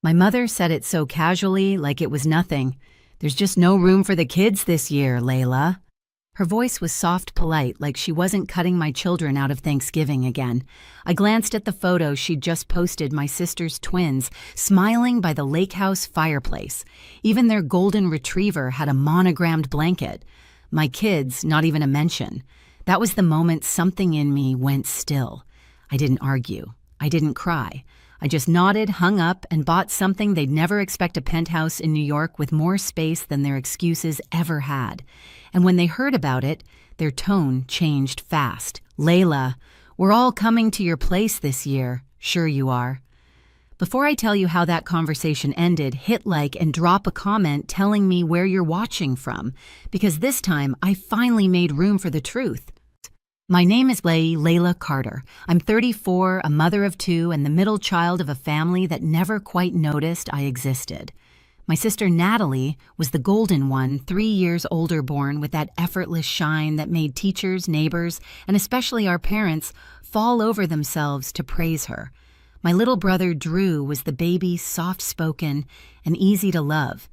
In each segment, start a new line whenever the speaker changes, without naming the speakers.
My mother said it so casually, like it was nothing. "There's just no room for the kids this year, Leila." Her voice was soft, polite, like she wasn't cutting my children out of Thanksgiving again. I glanced at the photo she'd just posted, my sister's twins, smiling by the lake house fireplace. Even their golden retriever had a monogrammed blanket. My kids, not even a mention. That was the moment something in me went still. I didn't argue. I didn't cry. I just nodded, hung up, and bought something they'd never expect: a penthouse in New York with more space than their excuses ever had. And when they heard about it, their tone changed fast. "Leila, we're all coming to your place this year." "Sure you are." Before I tell you how that conversation ended, hit like and drop a comment telling me where you're watching from, because this time I finally made room for the truth. My name is Leila Carter. I'm 34, a mother of two, and the middle child of a family that never quite noticed I existed. My sister Natalie was the golden one, 3 years older born, with that effortless shine that made teachers, neighbors, and especially our parents fall over themselves to praise her. My little brother Drew was the baby, soft-spoken, and easy to love.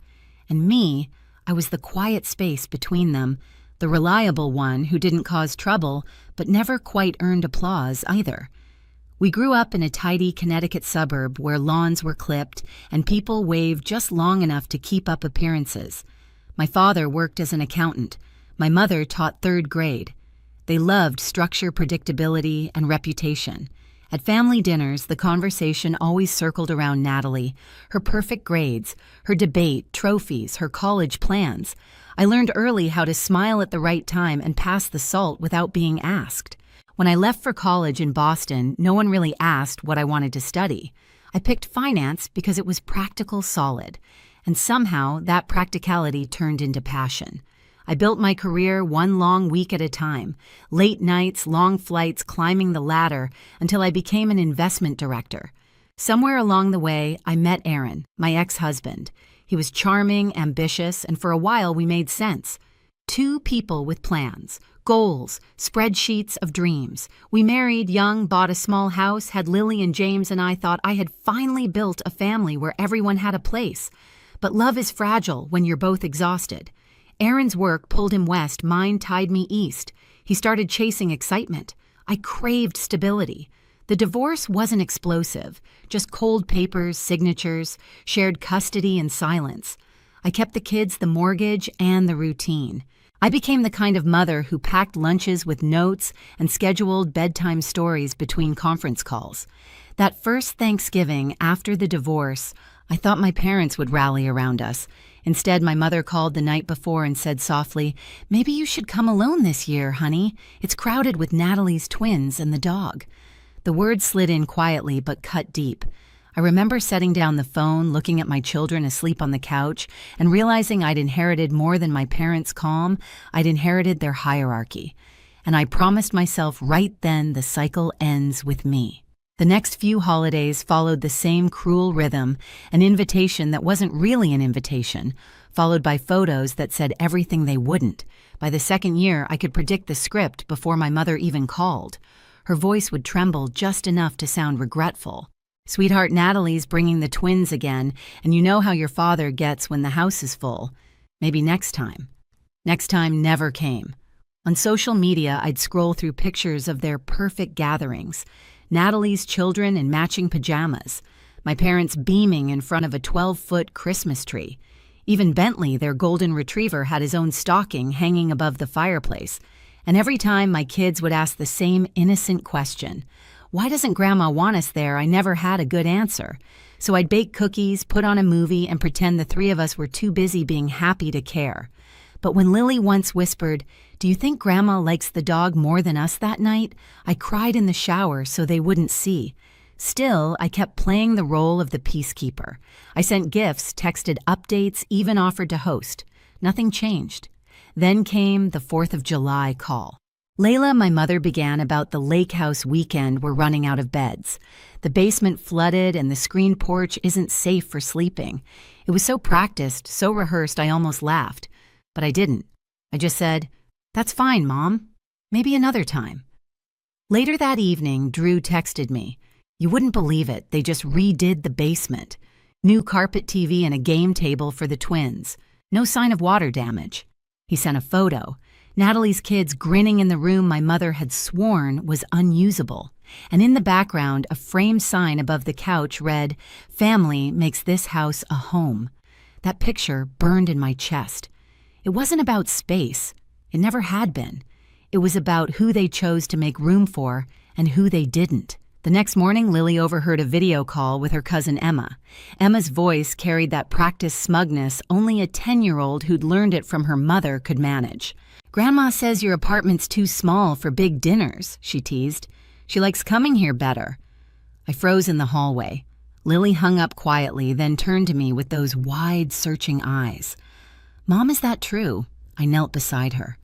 And me, I was the quiet space between them, the reliable one who didn't cause trouble, but never quite earned applause either. We grew up in a tidy Connecticut suburb where lawns were clipped and people waved just long enough to keep up appearances. My father worked as an accountant. My mother taught 3rd grade. They loved structure, predictability, and reputation. At family dinners, the conversation always circled around Natalie, her perfect grades, her debate, trophies, her college plans. I learned early how to smile at the right time and pass the salt without being asked. When I left for college in Boston, no one really asked what I wanted to study. I picked finance because it was practical, solid, and somehow that practicality turned into passion. I built my career one long week at a time, late nights, long flights, climbing the ladder, until I became an investment director. Somewhere along the way, I met Aaron, my ex-husband. He was charming, ambitious, and for a while we made sense. 2 people with plans, goals, spreadsheets of dreams. We married young, bought a small house, had Lily and James, and I thought I had finally built a family where everyone had a place. But love is fragile when you're both exhausted. Aaron's work pulled him west, mine tied me east. He started chasing excitement. I craved stability. The divorce wasn't explosive, just cold papers, signatures, shared custody and silence. I kept the kids, the mortgage, and the routine. I became the kind of mother who packed lunches with notes and scheduled bedtime stories between conference calls. That first Thanksgiving after the divorce, I thought my parents would rally around us. Instead, my mother called the night before and said softly, "Maybe you should come alone this year, honey. It's crowded with Natalie's twins and the dog." The words slid in quietly but cut deep. I remember setting down the phone, looking at my children asleep on the couch, and realizing I'd inherited more than my parents' calm. I'd inherited their hierarchy. And I promised myself right then the cycle ends with me. The next few holidays followed the same cruel rhythm, an invitation that wasn't really an invitation, followed by photos that said everything they wouldn't. By the second year, I could predict the script before my mother even called. Her voice would tremble just enough to sound regretful. "Sweetheart, Natalie's bringing the twins again, and you know how your father gets when the house is full. Maybe next time." Next time never came. On social media, I'd scroll through pictures of their perfect gatherings. Natalie's children in matching pajamas, my parents beaming in front of a 12-foot Christmas tree. Even Bentley, their golden retriever, had his own stocking hanging above the fireplace. And every time my kids would ask the same innocent question, "Why doesn't Grandma want us there?" I never had a good answer. So I'd bake cookies, put on a movie, and pretend the 3 of us were too busy being happy to care. But when Lily once whispered, "Do you think Grandma likes the dog more than us that night?" I cried in the shower so they wouldn't see. Still, I kept playing the role of the peacekeeper. I sent gifts, texted updates, even offered to host. Nothing changed. Then came the 4th of July call. Leila, my mother, began about the lake house weekend we're running out of beds. The basement flooded and the screen porch isn't safe for sleeping. It was so practiced, so rehearsed, I almost laughed. But I didn't. I just said, "That's fine, Mom. Maybe another time." Later that evening, Drew texted me, "You wouldn't believe it. They just redid the basement." New carpet TV and a game table for the twins. No sign of water damage. He sent a photo. Natalie's kids grinning in the room my mother had sworn was unusable. And in the background, a framed sign above the couch read, "Family makes this house a home." That picture burned in my chest. It wasn't about space. It never had been. It was about who they chose to make room for and who they didn't. The next morning, Lily overheard a video call with her cousin Emma. Emma's voice carried that practiced smugness only a 10-year-old who'd learned it from her mother could manage. "Grandma says your apartment's too small for big dinners," she teased. "She likes coming here better." I froze in the hallway. Lily hung up quietly, then turned to me with those wide, searching eyes. "Mom, is that true?" I knelt beside her.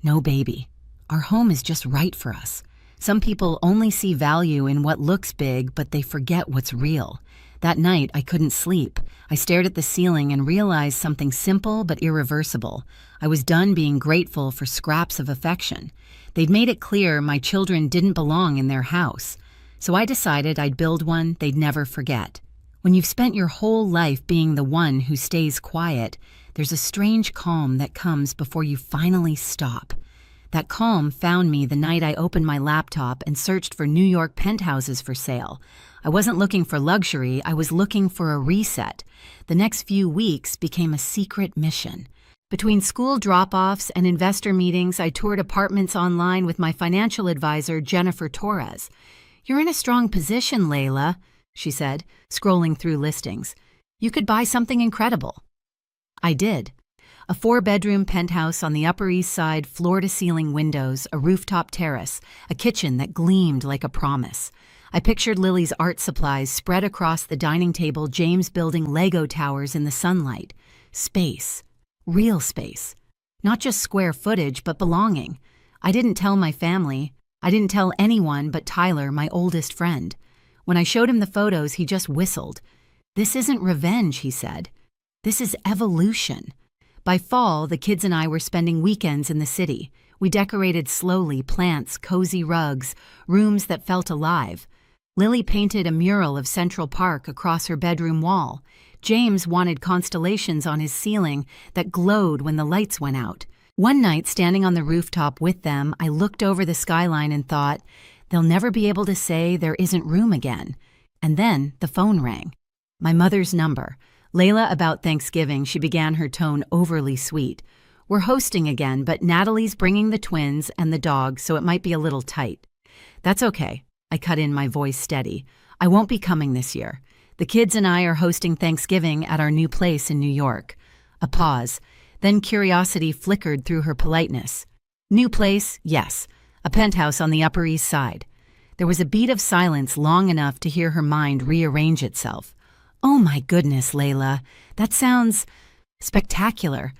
"No, baby. Our home is just right for us. Some people only see value in what looks big, but they forget what's real." That night, I couldn't sleep. I stared at the ceiling and realized something simple but irreversible. I was done being grateful for scraps of affection. They'd made it clear my children didn't belong in their house. So I decided I'd build one they'd never forget. When you've spent your whole life being the one who stays quiet, there's a strange calm that comes before you finally stop. That calm found me the night I opened my laptop and searched for New York penthouses for sale. I wasn't looking for luxury, I was looking for a reset. The next few weeks became a secret mission. Between school drop-offs and investor meetings, I toured apartments online with my financial advisor, Jennifer Torres. "You're in a strong position, Leila," she said, scrolling through listings. "You could buy something incredible." I did. A 4-bedroom penthouse on the Upper East Side, floor-to-ceiling windows, a rooftop terrace, a kitchen that gleamed like a promise. I pictured Lily's art supplies spread across the dining table, James building Lego towers in the sunlight. Space. Real space. Not just square footage, but belonging. I didn't tell my family. I didn't tell anyone but Tyler, my oldest friend. When I showed him the photos, he just whistled. "This isn't revenge," he said. "This is evolution." By fall, the kids and I were spending weekends in the city. We decorated slowly, plants, cozy rugs, rooms that felt alive. Lily painted a mural of Central Park across her bedroom wall. James wanted constellations on his ceiling that glowed when the lights went out. One night, standing on the rooftop with them, I looked over the skyline and thought, they'll never be able to say there isn't room again. And then the phone rang. My mother's number. Leila, about Thanksgiving, she began her tone overly sweet. "We're hosting again, but Natalie's bringing the twins and the dog, so it might be a little tight." "That's okay." I cut in, my voice steady. "I won't be coming this year. The kids and I are hosting Thanksgiving at our new place in New York." A pause. Then curiosity flickered through her politeness. "New place? Yes. A penthouse on the Upper East Side." There was a beat of silence long enough to hear her mind rearrange itself. "Oh my goodness, Leila. That sounds spectacular.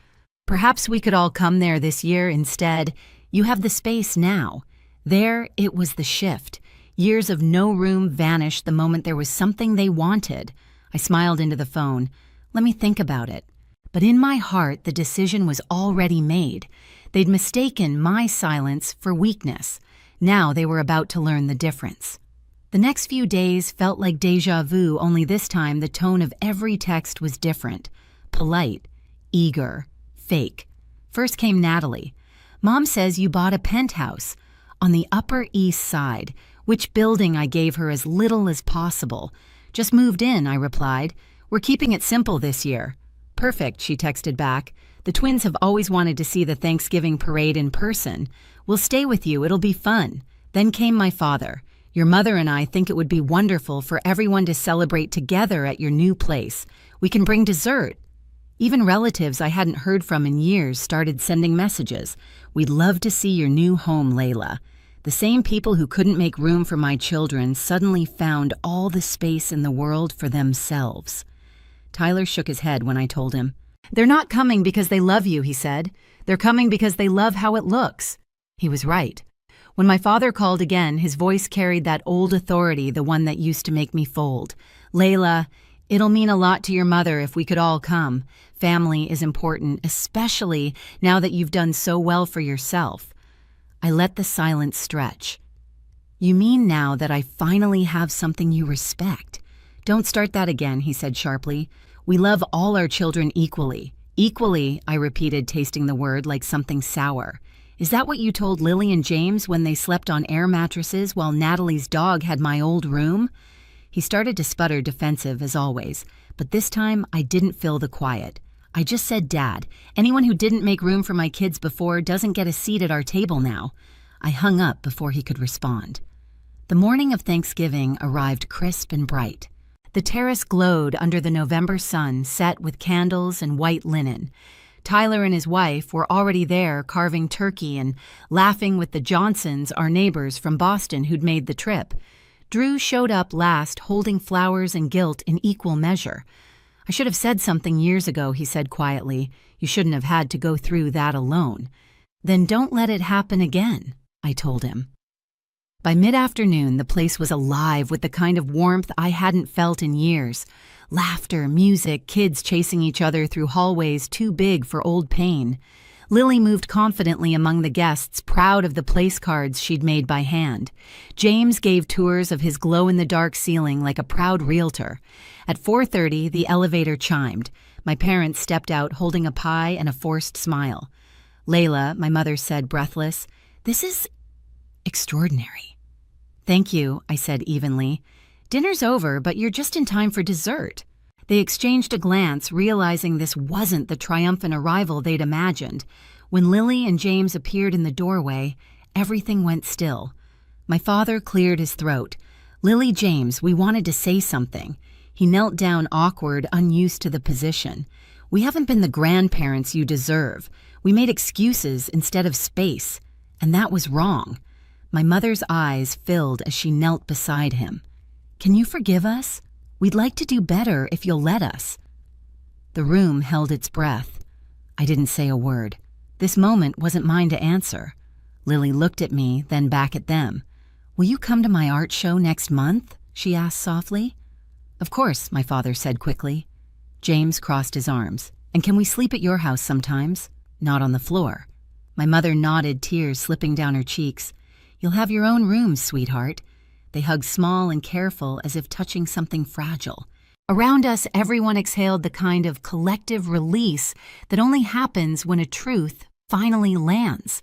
Perhaps we could all come there this year instead. You have the space now." There, it was the shift. Years of no room vanished the moment there was something they wanted. I smiled into the phone. "Let me think about it." But in my heart, the decision was already made. They'd mistaken my silence for weakness. Now they were about to learn the difference. The next few days felt like déjà vu, only this time the tone of every text was different. Polite, eager, fake. First came Natalie. "Mom says you bought a penthouse on the Upper East Side." Which building I gave her as little as possible. "Just moved in," I replied. "We're keeping it simple this year." "Perfect," she texted back. "The twins have always wanted to see the Thanksgiving parade in person. We'll stay with you, it'll be fun." Then came my father. "Your mother and I think it would be wonderful for everyone to celebrate together at your new place. We can bring dessert." Even relatives I hadn't heard from in years started sending messages. "We'd love to see your new home, Leila." The same people who couldn't make room for my children suddenly found all the space in the world for themselves. Tyler shook his head when I told him. "They're not coming because they love you," he said. "They're coming because they love how it looks." He was right. When my father called again, his voice carried that old authority, the one that used to make me fold. "Leila, it'll mean a lot to your mother if we could all come. Family is important, especially now that you've done so well for yourself." I let the silence stretch. "You mean now that I finally have something you respect?" Don't start that again, he said sharply. We love all our children equally. Equally, I repeated, tasting the word like something sour. Is that what you told Lily and James when they slept on air mattresses while Natalie's dog had my old room? He started to sputter, defensive as always, but this time I didn't fill the quiet. I just said, Dad, anyone who didn't make room for my kids before doesn't get a seat at our table now. I hung up before he could respond. The morning of Thanksgiving arrived crisp and bright. The terrace glowed under the November sun, set with candles and white linen. Tyler and his wife were already there carving turkey and laughing with the Johnsons, our neighbors from Boston who'd made the trip. Drew showed up last, holding flowers and guilt in equal measure. I should have said something years ago, he said quietly. You shouldn't have had to go through that alone. Then don't let it happen again, I told him. By mid-afternoon, the place was alive with the kind of warmth I hadn't felt in years. Laughter, music, kids chasing each other through hallways too big for old pain. Lily moved confidently among the guests, proud of the place cards she'd made by hand. James gave tours of his glow-in-the-dark ceiling like a proud realtor. At 4:30, the elevator chimed. My parents stepped out holding a pie and a forced smile. Leila, my mother said, breathless, "This is extraordinary." "Thank you," I said evenly. "Dinner's over, but you're just in time for dessert." They exchanged a glance, realizing this wasn't the triumphant arrival they'd imagined. When Lily and James appeared in the doorway, everything went still. My father cleared his throat. "Lily, James, we wanted to say something." He knelt down, awkward, unused to the position. "We haven't been the grandparents you deserve. We made excuses instead of space. And that was wrong." My mother's eyes filled as she knelt beside him. "Can you forgive us? We'd like to do better if you'll let us." The room held its breath. I didn't say a word. This moment wasn't mine to answer. Lily looked at me, then back at them. "Will you come to my art show next month?" she asked softly. "Of course," my father said quickly. James crossed his arms. "And can we sleep at your house sometimes? Not on the floor." My mother nodded, tears slipping down her cheeks. "You'll have your own rooms, sweetheart." They hugged, small and careful, as if touching something fragile. Around us, everyone exhaled the kind of collective release that only happens when a truth finally lands.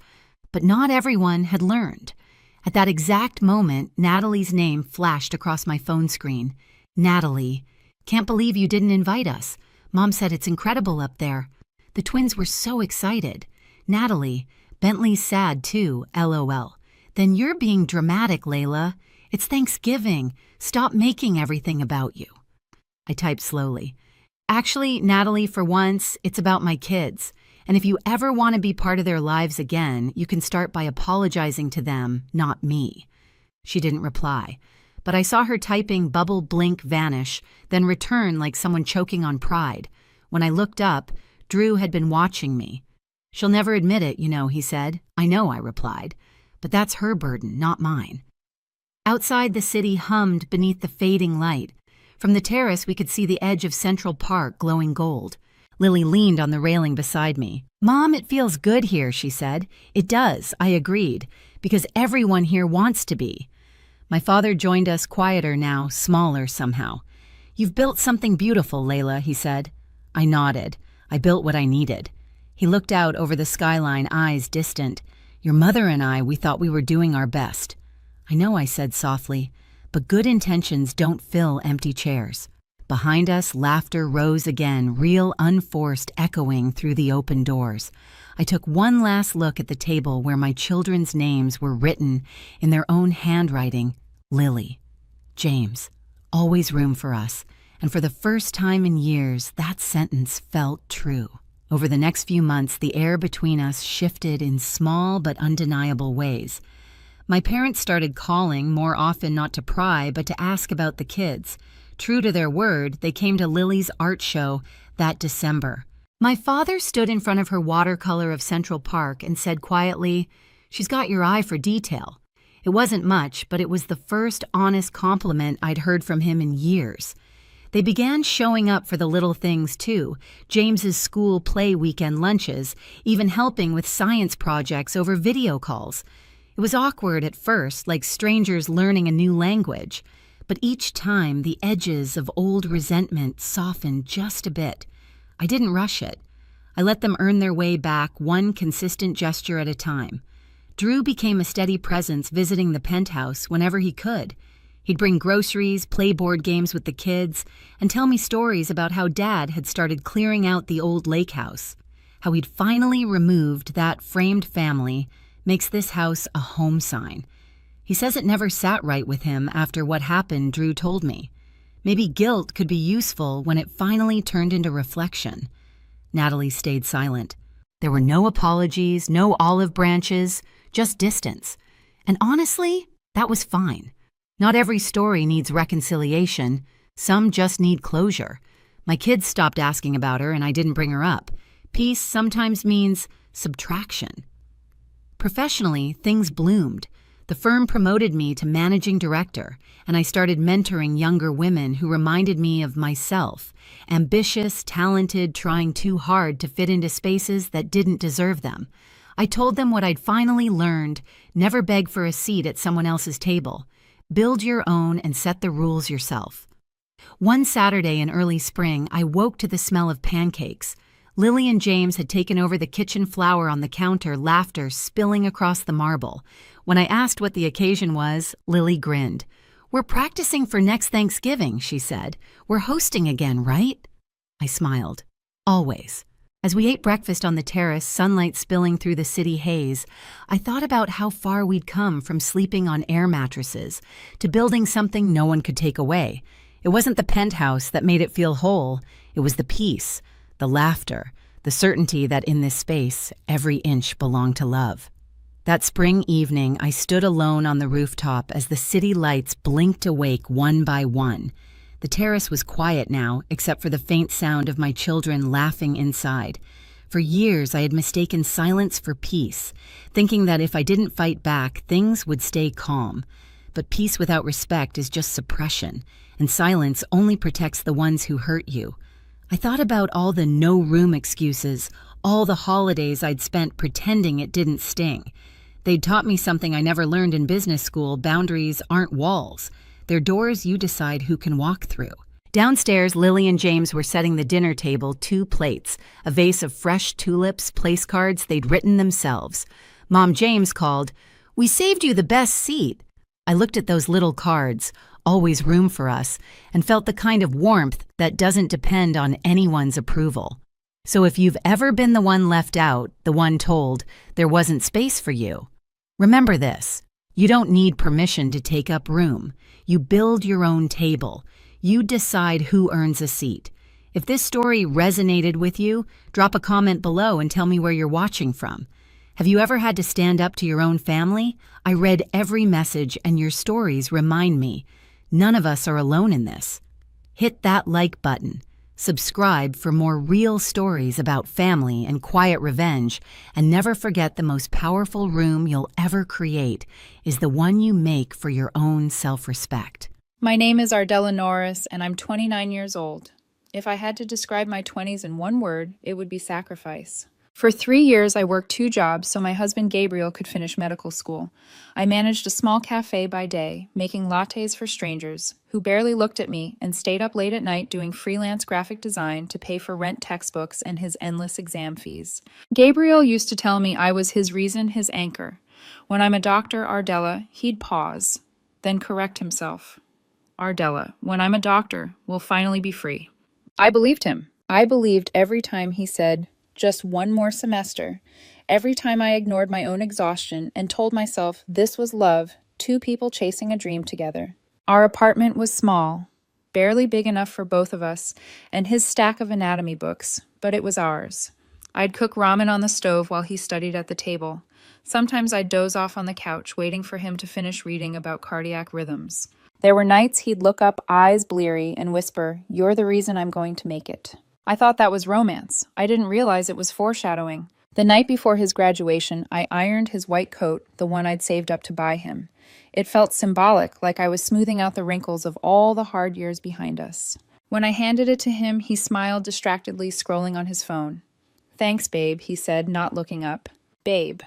But not everyone had learned. At that exact moment, Natalie's name flashed across my phone screen. "Natalie, can't believe you didn't invite us. Mom said it's incredible up there." The twins were so excited. "Natalie, Bentley's sad too, LOL. Then you're being dramatic, Leila. It's Thanksgiving. Stop making everything about you." I typed slowly. "Actually, Natalie, for once, it's about my kids. And if you ever want to be part of their lives again, you can start by apologizing to them, not me." She didn't reply, but I saw her typing bubble blink vanish, then return like someone choking on pride. When I looked up, Drew had been watching me. "She'll never admit it, you know," he said. "I know," I replied. "But that's her burden, not mine." Outside, the city hummed beneath the fading light. From the terrace, we could see the edge of Central Park glowing gold. Lily leaned on the railing beside me. "Mom, it feels good here," she said. "It does," I agreed, "because everyone here wants to be." My father joined us, quieter now, smaller somehow. "You've built something beautiful, Leila," he said. I nodded. I built what I needed. He looked out over the skyline, eyes distant. "Your mother and I, we thought we were doing our best." "I know," I said softly, "but good intentions don't fill empty chairs." Behind us, laughter rose again, real, unforced, echoing through the open doors. I took one last look at the table where my children's names were written in their own handwriting. Lily, James, always room for us. And for the first time in years, that sentence felt true. Over the next few months, the air between us shifted in small but undeniable ways. My parents started calling, more often not to pry, but to ask about the kids. True to their word, they came to Lily's art show that December. My father stood in front of her watercolor of Central Park and said quietly, "She's got your eye for detail." It wasn't much, but it was the first honest compliment I'd heard from him in years. They began showing up for the little things, too. James's school play weekend lunches, even helping with science projects over video calls. It was awkward at first, like strangers learning a new language. but each time the edges of old resentment softened just a bit. I didn't rush it. I let them earn their way back one consistent gesture at a time. Drew became a steady presence visiting the penthouse whenever he could. He'd bring groceries, play board games with the kids, and tell me stories about how Dad had started clearing out the old lake house. How he'd finally removed that framed family makes this house a home sign. He says it never sat right with him after what happened, Drew told me. Maybe guilt could be useful when it finally turned into reflection. Natalie stayed silent. There were no apologies, no olive branches, just distance. And honestly, that was fine. Not every story needs reconciliation. Some just need closure. My kids stopped asking about her and I didn't bring her up. Peace sometimes means subtraction. Professionally, things bloomed. The firm promoted me to managing director, and I started mentoring younger women who reminded me of myself, ambitious, talented, trying too hard to fit into spaces that didn't deserve them. I told them what I'd finally learned: never beg for a seat at someone else's table. Build your own and set the rules yourself. One Saturday in early spring, I woke to the smell of pancakes. Lily and James had taken over the kitchen floor on the counter, laughter spilling across the marble. When I asked what the occasion was, Lily grinned. "We're practicing for next Thanksgiving," she said. "We're hosting again, right?" I smiled. Always. As we ate breakfast on the terrace, sunlight spilling through the city haze, I thought about how far we'd come from sleeping on air mattresses to building something no one could take away. It wasn't the penthouse that made it feel whole. It was the peace, the laughter, the certainty that in this space, every inch belonged to love. That spring evening, I stood alone on the rooftop as the city lights blinked awake one by one. The terrace was quiet now, except for the faint sound of my children laughing inside. For years, I had mistaken silence for peace, thinking that if I didn't fight back, things would stay calm. But peace without respect is just suppression, and silence only protects the ones who hurt you. I thought about all the no-room excuses, all the holidays I'd spent pretending it didn't sting. They'd taught me something I never learned in business school: boundaries aren't walls. They're doors you decide who can walk through. Downstairs, Lily and James were setting the dinner table, 2 plates, a vase of fresh tulips, place cards they'd written themselves. Mom James called, "We saved you the best seat." I looked at those little cards, always room for us, and felt the kind of warmth that doesn't depend on anyone's approval. So if you've ever been the one left out, the one told there wasn't space for you, remember this: you don't need permission to take up room. You build your own table. You decide who earns a seat. If this story resonated with you, drop a comment below and tell me where you're watching from. Have you ever had to stand up to your own family? I read every message, and your stories remind me none of us are alone in this. Hit that like button. Subscribe for more real stories about family and quiet revenge, and never forget the most powerful room you'll ever create is the one you make for your own self-respect.
My name is Ardella Norris, and I'm 29 years old. If I had to describe my 20s in one word, it would be sacrifice. For 3 years, I worked 2 jobs so my husband Gabriel could finish medical school. I managed a small cafe by day, making lattes for strangers who barely looked at me, and stayed up late at night doing freelance graphic design to pay for rent textbooks and his endless exam fees. Gabriel used to tell me I was his reason, his anchor. When I'm a doctor, Ardella, he'd pause, then correct himself. Ardella, when I'm a doctor, we'll finally be free. I believed him. I believed every time he said, "Just one more semester." Every time I ignored my own exhaustion and told myself this was love, 2 people chasing a dream together. Our apartment was small, barely big enough for both of us, and his stack of anatomy books, but it was ours. I'd cook ramen on the stove while he studied at the table. Sometimes I'd doze off on the couch, waiting for him to finish reading about cardiac rhythms. There were nights he'd look up, eyes bleary, and whisper, "You're the reason I'm going to make it." I thought that was romance. I didn't realize it was foreshadowing. The night before his graduation, I ironed his white coat, the one I'd saved up to buy him. It felt symbolic, like I was smoothing out the wrinkles of all the hard years behind us. When I handed it to him, he smiled distractedly, scrolling on his phone. "Thanks, babe," he said, not looking up. Babe.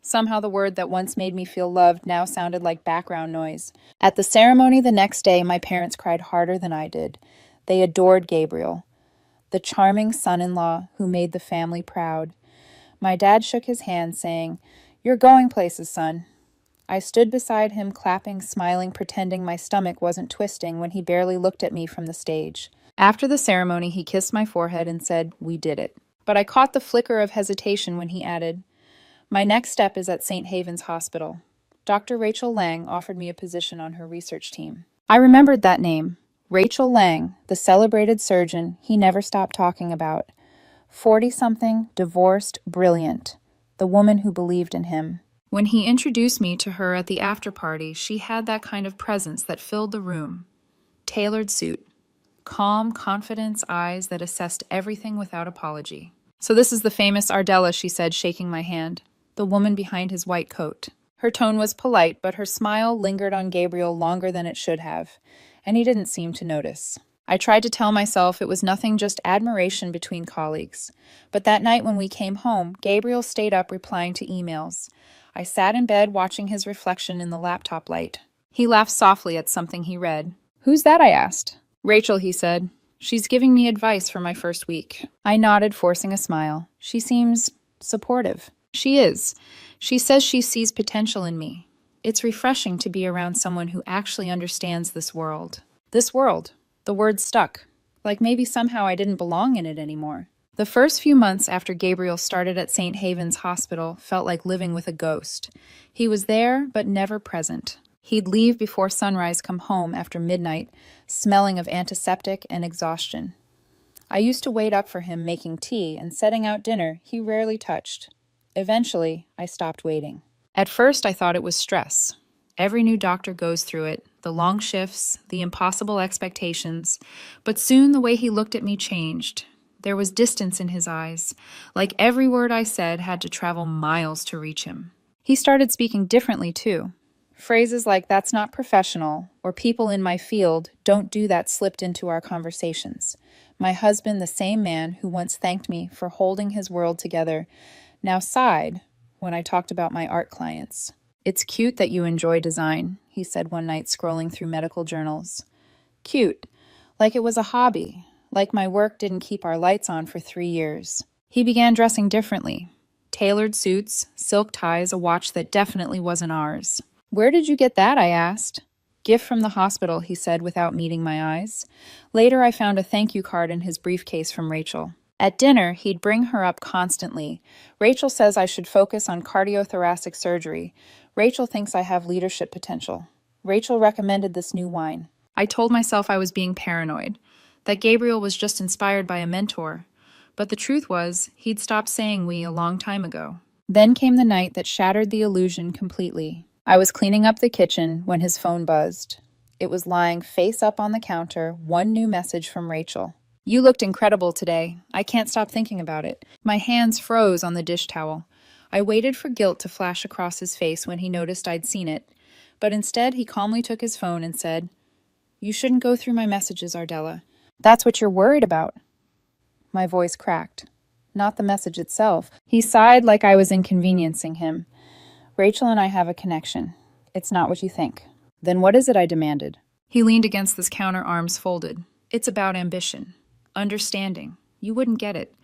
Somehow the word that once made me feel loved now sounded like background noise. At the ceremony the next day, my parents cried harder than I did. They adored Gabriel, the charming son-in-law who made the family proud. My dad shook his hand, saying, "You're going places, son." I stood beside him, clapping, smiling, pretending my stomach wasn't twisting when he barely looked at me from the stage. After the ceremony, he kissed my forehead and said, "We did it." But I caught the flicker of hesitation when he added, "My next step is at St. Haven's Hospital. Dr. Rachel Lang offered me a position on her research team." I remembered that name. Rachel Lang, the celebrated surgeon he never stopped talking about. 40-something, divorced, brilliant. The woman who believed in him. When he introduced me to her at the after party, she had that kind of presence that filled the room. Tailored suit. Calm, confidence eyes that assessed everything without apology. "So this is the famous Ardella," she said, shaking my hand. The woman behind his white coat. Her tone was polite, but her smile lingered on Gabriel longer than it should have, and he didn't seem to notice. I tried to tell myself it was nothing, just admiration between colleagues. But that night when we came home, Gabriel stayed up replying to emails. I sat in bed watching his reflection in the laptop light. He laughed softly at something he read. "Who's that?" I asked. "Rachel," he said. "She's giving me advice for my first week." I nodded, forcing a smile. "She seems supportive." "She is. She says she sees potential in me. It's refreshing to be around someone who actually understands this world." This world. The word stuck. Like maybe somehow I didn't belong in it anymore. The first few months after Gabriel started at St. Haven's Hospital felt like living with a ghost. He was there, but never present. He'd leave before sunrise, come home after midnight, smelling of antiseptic and exhaustion. I used to wait up for him making tea and setting out dinner he rarely touched. Eventually, I stopped waiting. At first, I thought it was stress. Every new doctor goes through it, the long shifts, the impossible expectations. But soon the way he looked at me changed. There was distance in his eyes, like every word I said had to travel miles to reach him. He started speaking differently, too. Phrases like, "That's not professional," or "People in my field don't do that," slipped into our conversations. My husband, the same man who once thanked me for holding his world together, now sighed when I talked about my art clients. "It's cute that you enjoy design," he said one night, scrolling through medical journals. Cute. Like it was a hobby. Like my work didn't keep our lights on for 3 years. He began dressing differently. Tailored suits, silk ties, a watch that definitely wasn't ours. "Where did you get that?" I asked. "Gift from the hospital," he said without meeting my eyes. Later, I found a thank you card in his briefcase from Rachel. At dinner, he'd bring her up constantly. "Rachel says I should focus on cardiothoracic surgery. Rachel thinks I have leadership potential. Rachel recommended this new wine." I told myself I was being paranoid, that Gabriel was just inspired by a mentor. But the truth was, he'd stopped saying "we" a long time ago. Then came the night that shattered the illusion completely. I was cleaning up the kitchen when his phone buzzed. It was lying face up on the counter, one new message from Rachel. "You looked incredible today. I can't stop thinking about it." My hands froze on the dish towel. I waited for guilt to flash across his face when he noticed I'd seen it. But instead, he calmly took his phone and said, "You shouldn't go through my messages, Ardella. That's what you're worried about." My voice cracked. Not the message itself. He sighed like I was inconveniencing him. "Rachel and I have a connection. It's not what you think." "Then what is it?" I demanded. He leaned against this counter, arms folded. "It's about ambition. Understanding. You wouldn't get it.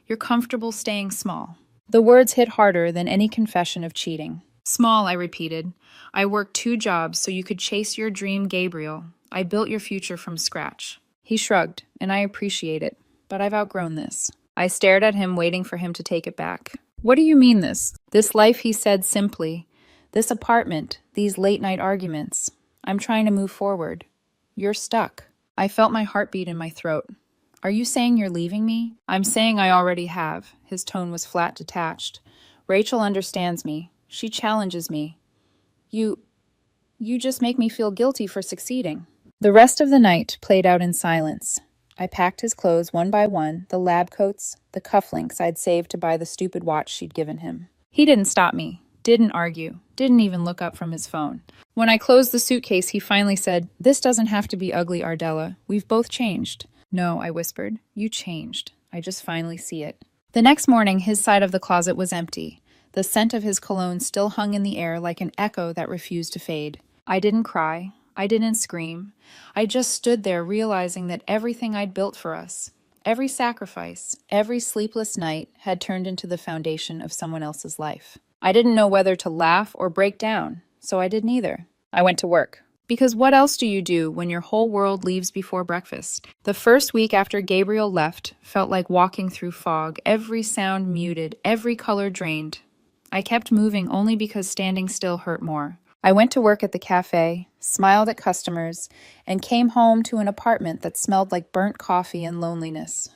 You're comfortable staying small." The words hit harder than any confession of cheating. "Small," I repeated. "I worked 2 jobs so you could chase your dream, Gabriel. I built your future from scratch." He shrugged, and I appreciate it, but I've outgrown this. I stared at him, waiting for him to take it back. "What do you mean this? This life," he said simply. "This apartment, these late-night arguments. I'm trying to move forward. You're stuck." I felt my heartbeat in my throat. "Are you saying you're leaving me?" "I'm saying I already have." His tone was flat, detached. "Rachel understands me. She challenges me. You just make me feel guilty for succeeding." The rest of the night played out in silence. I packed his clothes one by one, the lab coats, the cufflinks I'd saved to buy the stupid watch she'd given him. He didn't stop me, didn't argue, didn't even look up from his phone. When I closed the suitcase, he finally said, "This doesn't have to be ugly, Ardella. We've both changed." "No," I whispered. "You changed. I just finally see it." The next morning, his side of the closet was empty. The The scent of his cologne still hung in the air like an echo that refused to fade. I didn't cry. I didn't scream. I just stood there realizing that everything I'd built for us, every sacrifice, every sleepless night had turned into the foundation of someone else's life. I didn't know whether to laugh or break down, so I did neither. I went to work. Because what else do you do when your whole world leaves before breakfast? The first week after Gabriel left felt like walking through fog, every sound muted, every color drained. I kept moving only because standing still hurt more. I went to work at the cafe, smiled at customers, and came home to an apartment that smelled like burnt coffee and loneliness.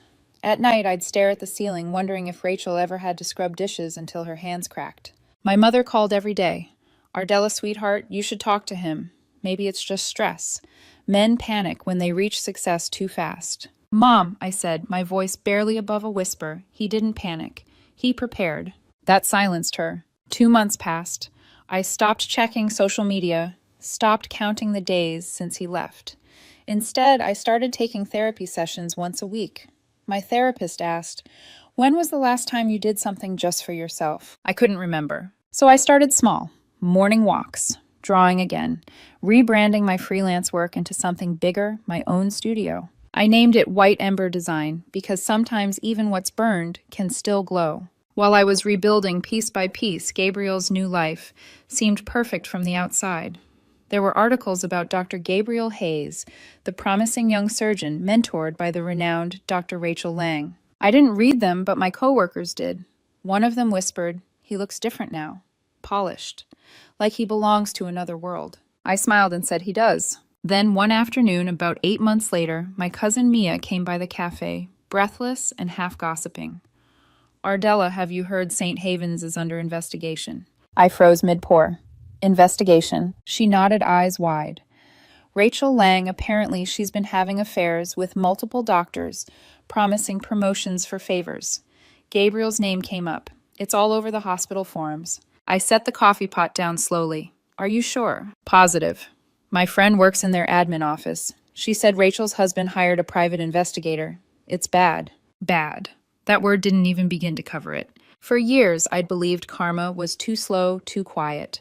At night, I'd stare at the ceiling, wondering if Rachel ever had to scrub dishes until her hands cracked. My mother called every day. Ardella, sweetheart, you should talk to him. Maybe it's just stress. Men panic when they reach success too fast. Mom, I said, my voice barely above a whisper. He didn't panic. He prepared. That silenced her. 2 months passed. I stopped checking social media, stopped counting the days since he left. Instead, I started taking therapy sessions once a week. My therapist asked, "When was the last time you did something just for yourself?" I couldn't remember. So I started small. Morning walks, drawing again, rebranding my freelance work into something bigger, my own studio. I named it White Ember Design because sometimes even what's burned can still glow. While I was rebuilding piece by piece, Gabriel's new life seemed perfect from the outside. There were articles about Dr. Gabriel Hayes, the promising young surgeon mentored by the renowned Dr. Rachel Lang. I didn't read them, but my coworkers did. One of them whispered, "He looks different now, polished, like he belongs to another world." I smiled and said he does. Then one afternoon, about 8 months later, my cousin Mia came by the cafe, breathless and half gossiping. "Ardella, have you heard St. Havens is under investigation?" I froze mid-pour. Investigation. She nodded, eyes wide. Rachel Lang, apparently she's been having affairs with multiple doctors, promising promotions for favors. Gabriel's name came up. It's all over the hospital forums. I set the coffee pot down slowly. "Are you sure?" "Positive. My friend works in their admin office. She said Rachel's husband hired a private investigator. It's bad." Bad. That word didn't even begin to cover it. For years, I'd believed karma was too slow, too quiet.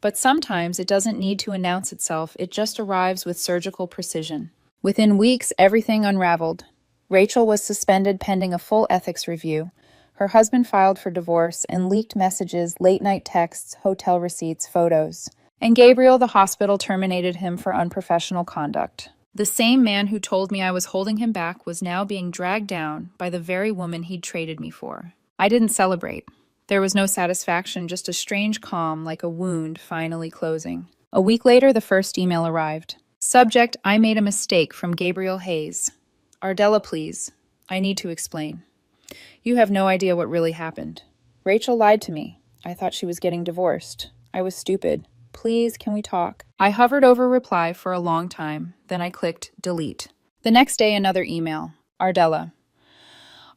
But sometimes it doesn't need to announce itself, it just arrives with surgical precision. Within weeks, everything unraveled. Rachel was suspended pending a full ethics review. Her husband filed for divorce and leaked messages, late-night texts, hotel receipts, photos. And Gabriel, the hospital, terminated him for unprofessional conduct. The same man who told me I was holding him back was now being dragged down by the very woman he'd traded me for. I didn't celebrate. There was no satisfaction, just a strange calm, like a wound finally closing. A week later, the first email arrived. Subject, "I made a mistake," from Gabriel Hayes. "Ardella, please. I need to explain. You have no idea what really happened. Rachel lied to me. I thought she was getting divorced. I was stupid. Please, can we talk?" I hovered over reply for a long time, then I clicked delete. The next day, another email. Ardella.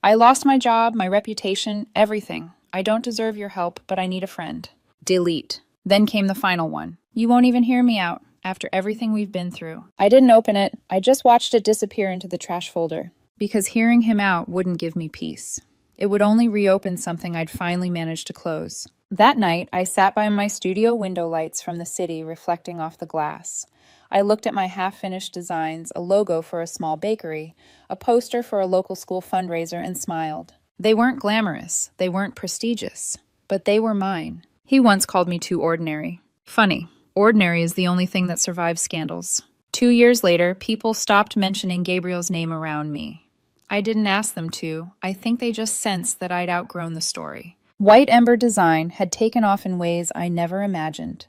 "I lost my job, my reputation, everything. I don't deserve your help, but I need a friend." Delete. Then came the final one. "You won't even hear me out after everything we've been through." I didn't open it. I just watched it disappear into the trash folder. Because hearing him out wouldn't give me peace. It would only reopen something I'd finally managed to close. That night, I sat by my studio window lights from the city reflecting off the glass. I looked at my half-finished designs, a logo for a small bakery, a poster for a local school fundraiser, and smiled. They weren't glamorous, they weren't prestigious, but they were mine. He once called me too ordinary. Funny, ordinary is the only thing that survives scandals. 2 years later, people stopped mentioning Gabriel's name around me. I didn't ask them to. I think they just sensed that I'd outgrown the story. White Ember Design had taken off in ways I never imagined.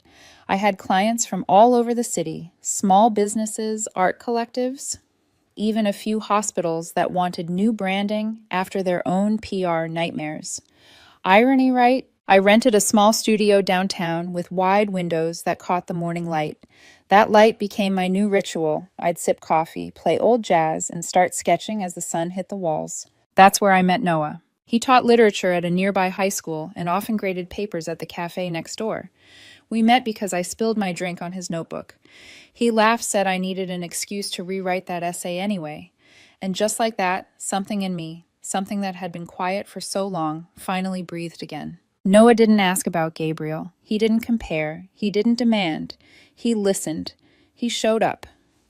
I had clients from all over the city, small businesses, art collectives, even a few hospitals that wanted new branding after their own PR nightmares. Irony, right? I rented a small studio downtown with wide windows that caught the morning light. That light became my new ritual. I'd sip coffee, play old jazz, and start sketching as the sun hit the walls. That's where I met Noah. He taught literature at a nearby high school and often graded papers at the cafe next door. We met because I spilled my drink on his notebook. He laughed, said I needed an excuse to rewrite that essay anyway. And just like that, something in me, something that had been quiet for so long, finally breathed again. Noah didn't ask about Gabriel. He didn't compare. He didn't demand. He listened. He showed up.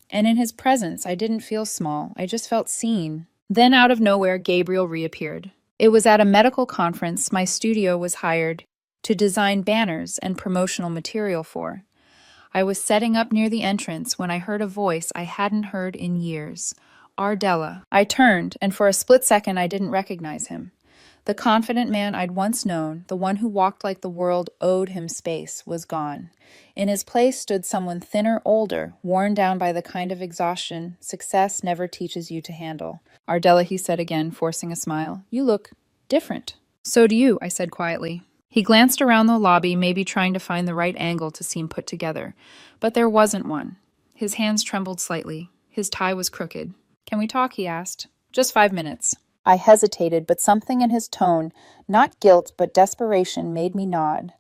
And in his presence, I didn't feel small. I just felt seen. Then out of nowhere, Gabriel reappeared. It was at a medical conference my studio was hired to design banners and promotional material for. I was setting up near the entrance when I heard a voice I hadn't heard in years. Ardella. I turned, and for a split second I didn't recognize him. The confident man I'd once known, the one who walked like the world owed him space, was gone. In his place stood someone thinner, older, worn down by the kind of exhaustion success never teaches you to handle. Ardella, he said again, forcing a smile. You look different. So do you, I said quietly. He glanced around the lobby, maybe trying to find the right angle to seem put together. But there wasn't one. His hands trembled slightly. His tie was crooked. Can we talk? He asked. Just 5 minutes. I hesitated, but something in his tone, not guilt but desperation, made me nod.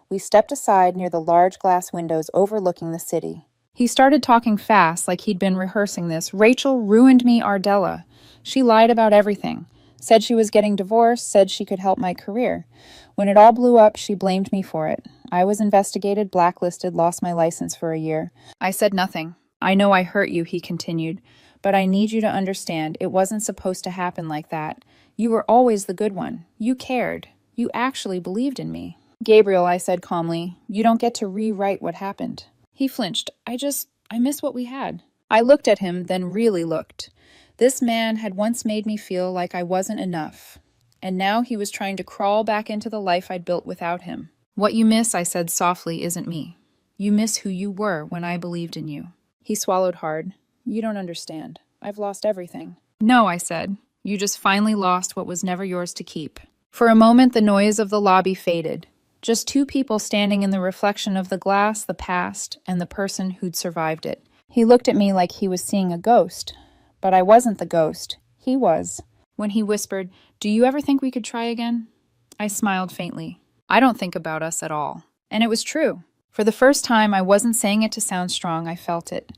We stepped aside near the large glass windows overlooking the city. He started talking fast, like he'd been rehearsing this. Rachel ruined me, Ardella. She lied about everything. Said she was getting divorced, said she could help my career. When it all blew up, she blamed me for it. I was investigated, blacklisted, lost my license for a year. I said nothing. I know I hurt you, he continued. But I need you to understand, it wasn't supposed to happen like that. You were always the good one. You cared. You actually believed in me. Gabriel, I said calmly, you don't get to rewrite what happened. He flinched. I miss what we had. I looked at him, then really looked. This man had once made me feel like I wasn't enough. And now he was trying to crawl back into the life I'd built without him. What you miss, I said softly, isn't me. You miss who you were when I believed in you. He swallowed hard. You don't understand. I've lost everything. No, I said. You just finally lost what was never yours to keep. For a moment, the noise of the lobby faded. Just two people standing in the reflection of the glass, the past, and the person who'd survived it. He looked at me like he was seeing a ghost. But I wasn't the ghost. He was. When he whispered, "Do you ever think we could try again?" I smiled faintly. I don't think about us at all. And it was true. For the first time, I wasn't saying it to sound strong, I felt it.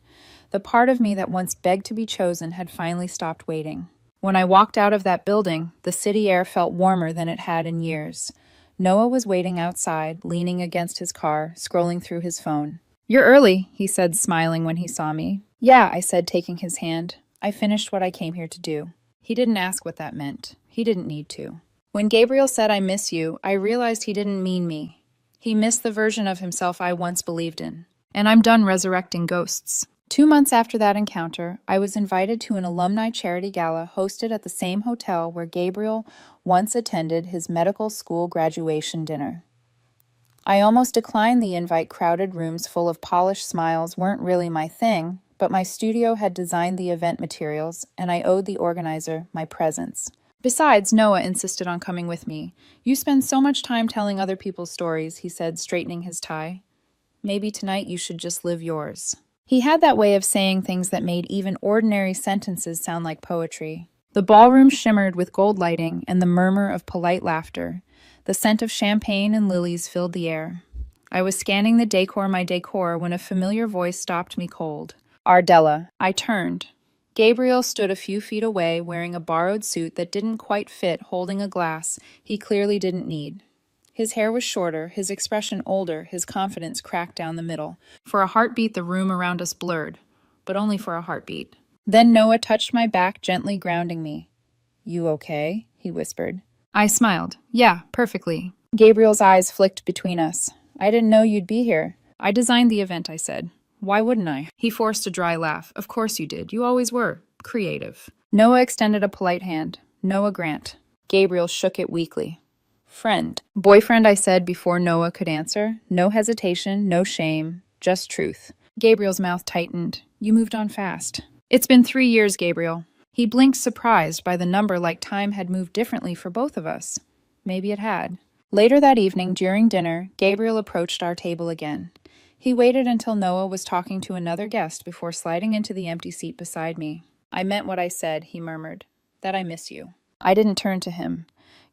The part of me that once begged to be chosen had finally stopped waiting. When I walked out of that building, the city air felt warmer than it had in years. Noah was waiting outside, leaning against his car, scrolling through his phone. You're early, he said, smiling when he saw me. Yeah, I said, taking his hand. I finished what I came here to do. He didn't ask what that meant. He didn't need to. When Gabriel said, I miss you, I realized he didn't mean me. He missed the version of himself I once believed in. And I'm done resurrecting ghosts. 2 months after that encounter, I was invited to an alumni charity gala hosted at the same hotel where Gabriel once attended his medical school graduation dinner. I almost declined the invite. Crowded rooms full of polished smiles weren't really my thing, but my studio had designed the event materials, and I owed the organizer my presence. Besides, Noah insisted on coming with me. You spend so much time telling other people's stories, he said, straightening his tie. Maybe tonight you should just live yours. He had that way of saying things that made even ordinary sentences sound like poetry. The ballroom shimmered with gold lighting and the murmur of polite laughter. The scent of champagne and lilies filled the air. I was scanning the decor when a familiar voice stopped me cold. Ardella. I turned. Gabriel stood a few feet away, wearing a borrowed suit that didn't quite fit, holding a glass he clearly didn't need. His hair was shorter, his expression older, his confidence cracked down the middle. For a heartbeat, the room around us blurred, but only for a heartbeat. Then Noah touched my back, gently grounding me. You okay? He whispered. I smiled. Yeah, perfectly. Gabriel's eyes flicked between us. I didn't know you'd be here. I designed the event, I said. Why wouldn't I? He forced a dry laugh. Of course you did. You always were. Creative. Noah extended a polite hand. Noah Grant. Gabriel shook it weakly. Friend. Boyfriend, I said before Noah could answer. No hesitation, no shame, just truth. Gabriel's mouth tightened. You moved on fast. It's been 3 years, Gabriel. He blinked, surprised by the number, like time had moved differently for both of us. Maybe it had. Later that evening, during dinner, Gabriel approached our table again. He waited until Noah was talking to another guest before sliding into the empty seat beside me. I meant what I said, he murmured. That I miss you. I didn't turn to him.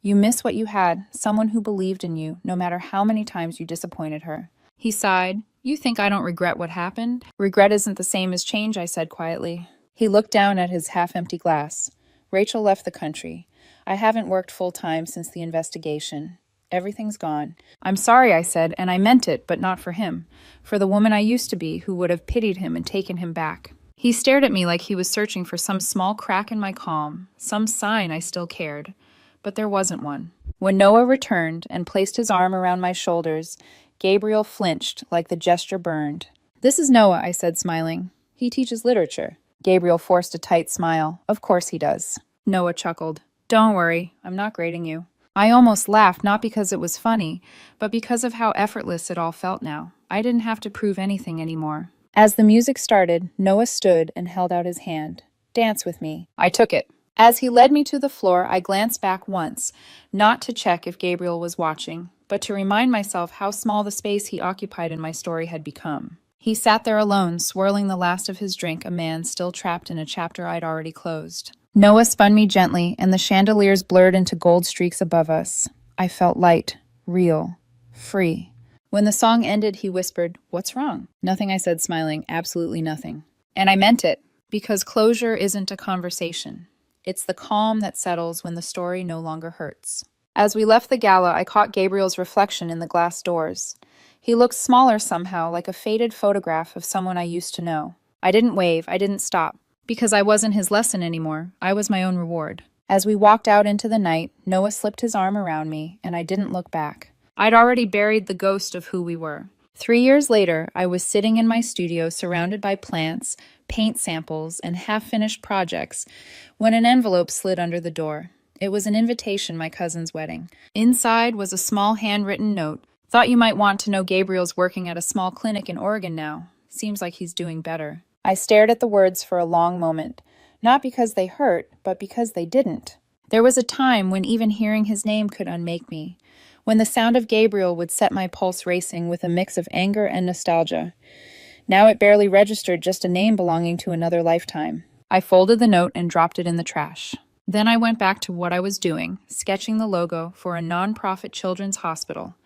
You miss what you had, someone who believed in you, no matter how many times you disappointed her. He sighed. You think I don't regret what happened? Regret isn't the same as change, I said quietly. He looked down at his half-empty glass. Rachel left the country. I haven't worked full-time since the investigation. Everything's gone. I'm sorry, I said, and I meant it, but not for him. For the woman I used to be who would have pitied him and taken him back. He stared at me like he was searching for some small crack in my calm, some sign I still cared. But there wasn't one. When Noah returned and placed his arm around my shoulders, Gabriel flinched like the gesture burned. "This is Noah," I said, smiling. "He teaches literature." Gabriel forced a tight smile. "Of course he does." Noah chuckled. "Don't worry, I'm not grading you." I almost laughed, not because it was funny, but because of how effortless it all felt now. I didn't have to prove anything anymore. As the music started, Noah stood and held out his hand. "Dance with me." I took it. As he led me to the floor, I glanced back once, not to check if Gabriel was watching, but to remind myself how small the space he occupied in my story had become. He sat there alone, swirling the last of his drink, a man still trapped in a chapter I'd already closed. Noah spun me gently, and the chandeliers blurred into gold streaks above us. I felt light, real, free. When the song ended, he whispered, "What's wrong?" "Nothing," I said, smiling. "Absolutely nothing." And I meant it, because closure isn't a conversation. It's the calm that settles when the story no longer hurts. As we left the gala, I caught Gabriel's reflection in the glass doors. He looked smaller somehow, like a faded photograph of someone I used to know. I didn't wave, I didn't stop. Because I wasn't his lesson anymore. I was my own reward. As we walked out into the night, Noah slipped his arm around me, and I didn't look back. I'd already buried the ghost of who we were. 3 years later, I was sitting in my studio surrounded by plants, paint samples, and half-finished projects when an envelope slid under the door. It was an invitation to my cousin's wedding. Inside was a small handwritten note. "Thought you might want to know Gabriel's working at a small clinic in Oregon now. Seems like he's doing better." I stared at the words for a long moment, not because they hurt, but because they didn't. There was a time when even hearing his name could unmake me, when the sound of Gabriel would set my pulse racing with a mix of anger and nostalgia. Now it barely registered, just a name belonging to another lifetime. I folded the note and dropped it in the trash. Then I went back to what I was doing, sketching the logo for a nonprofit children's hospital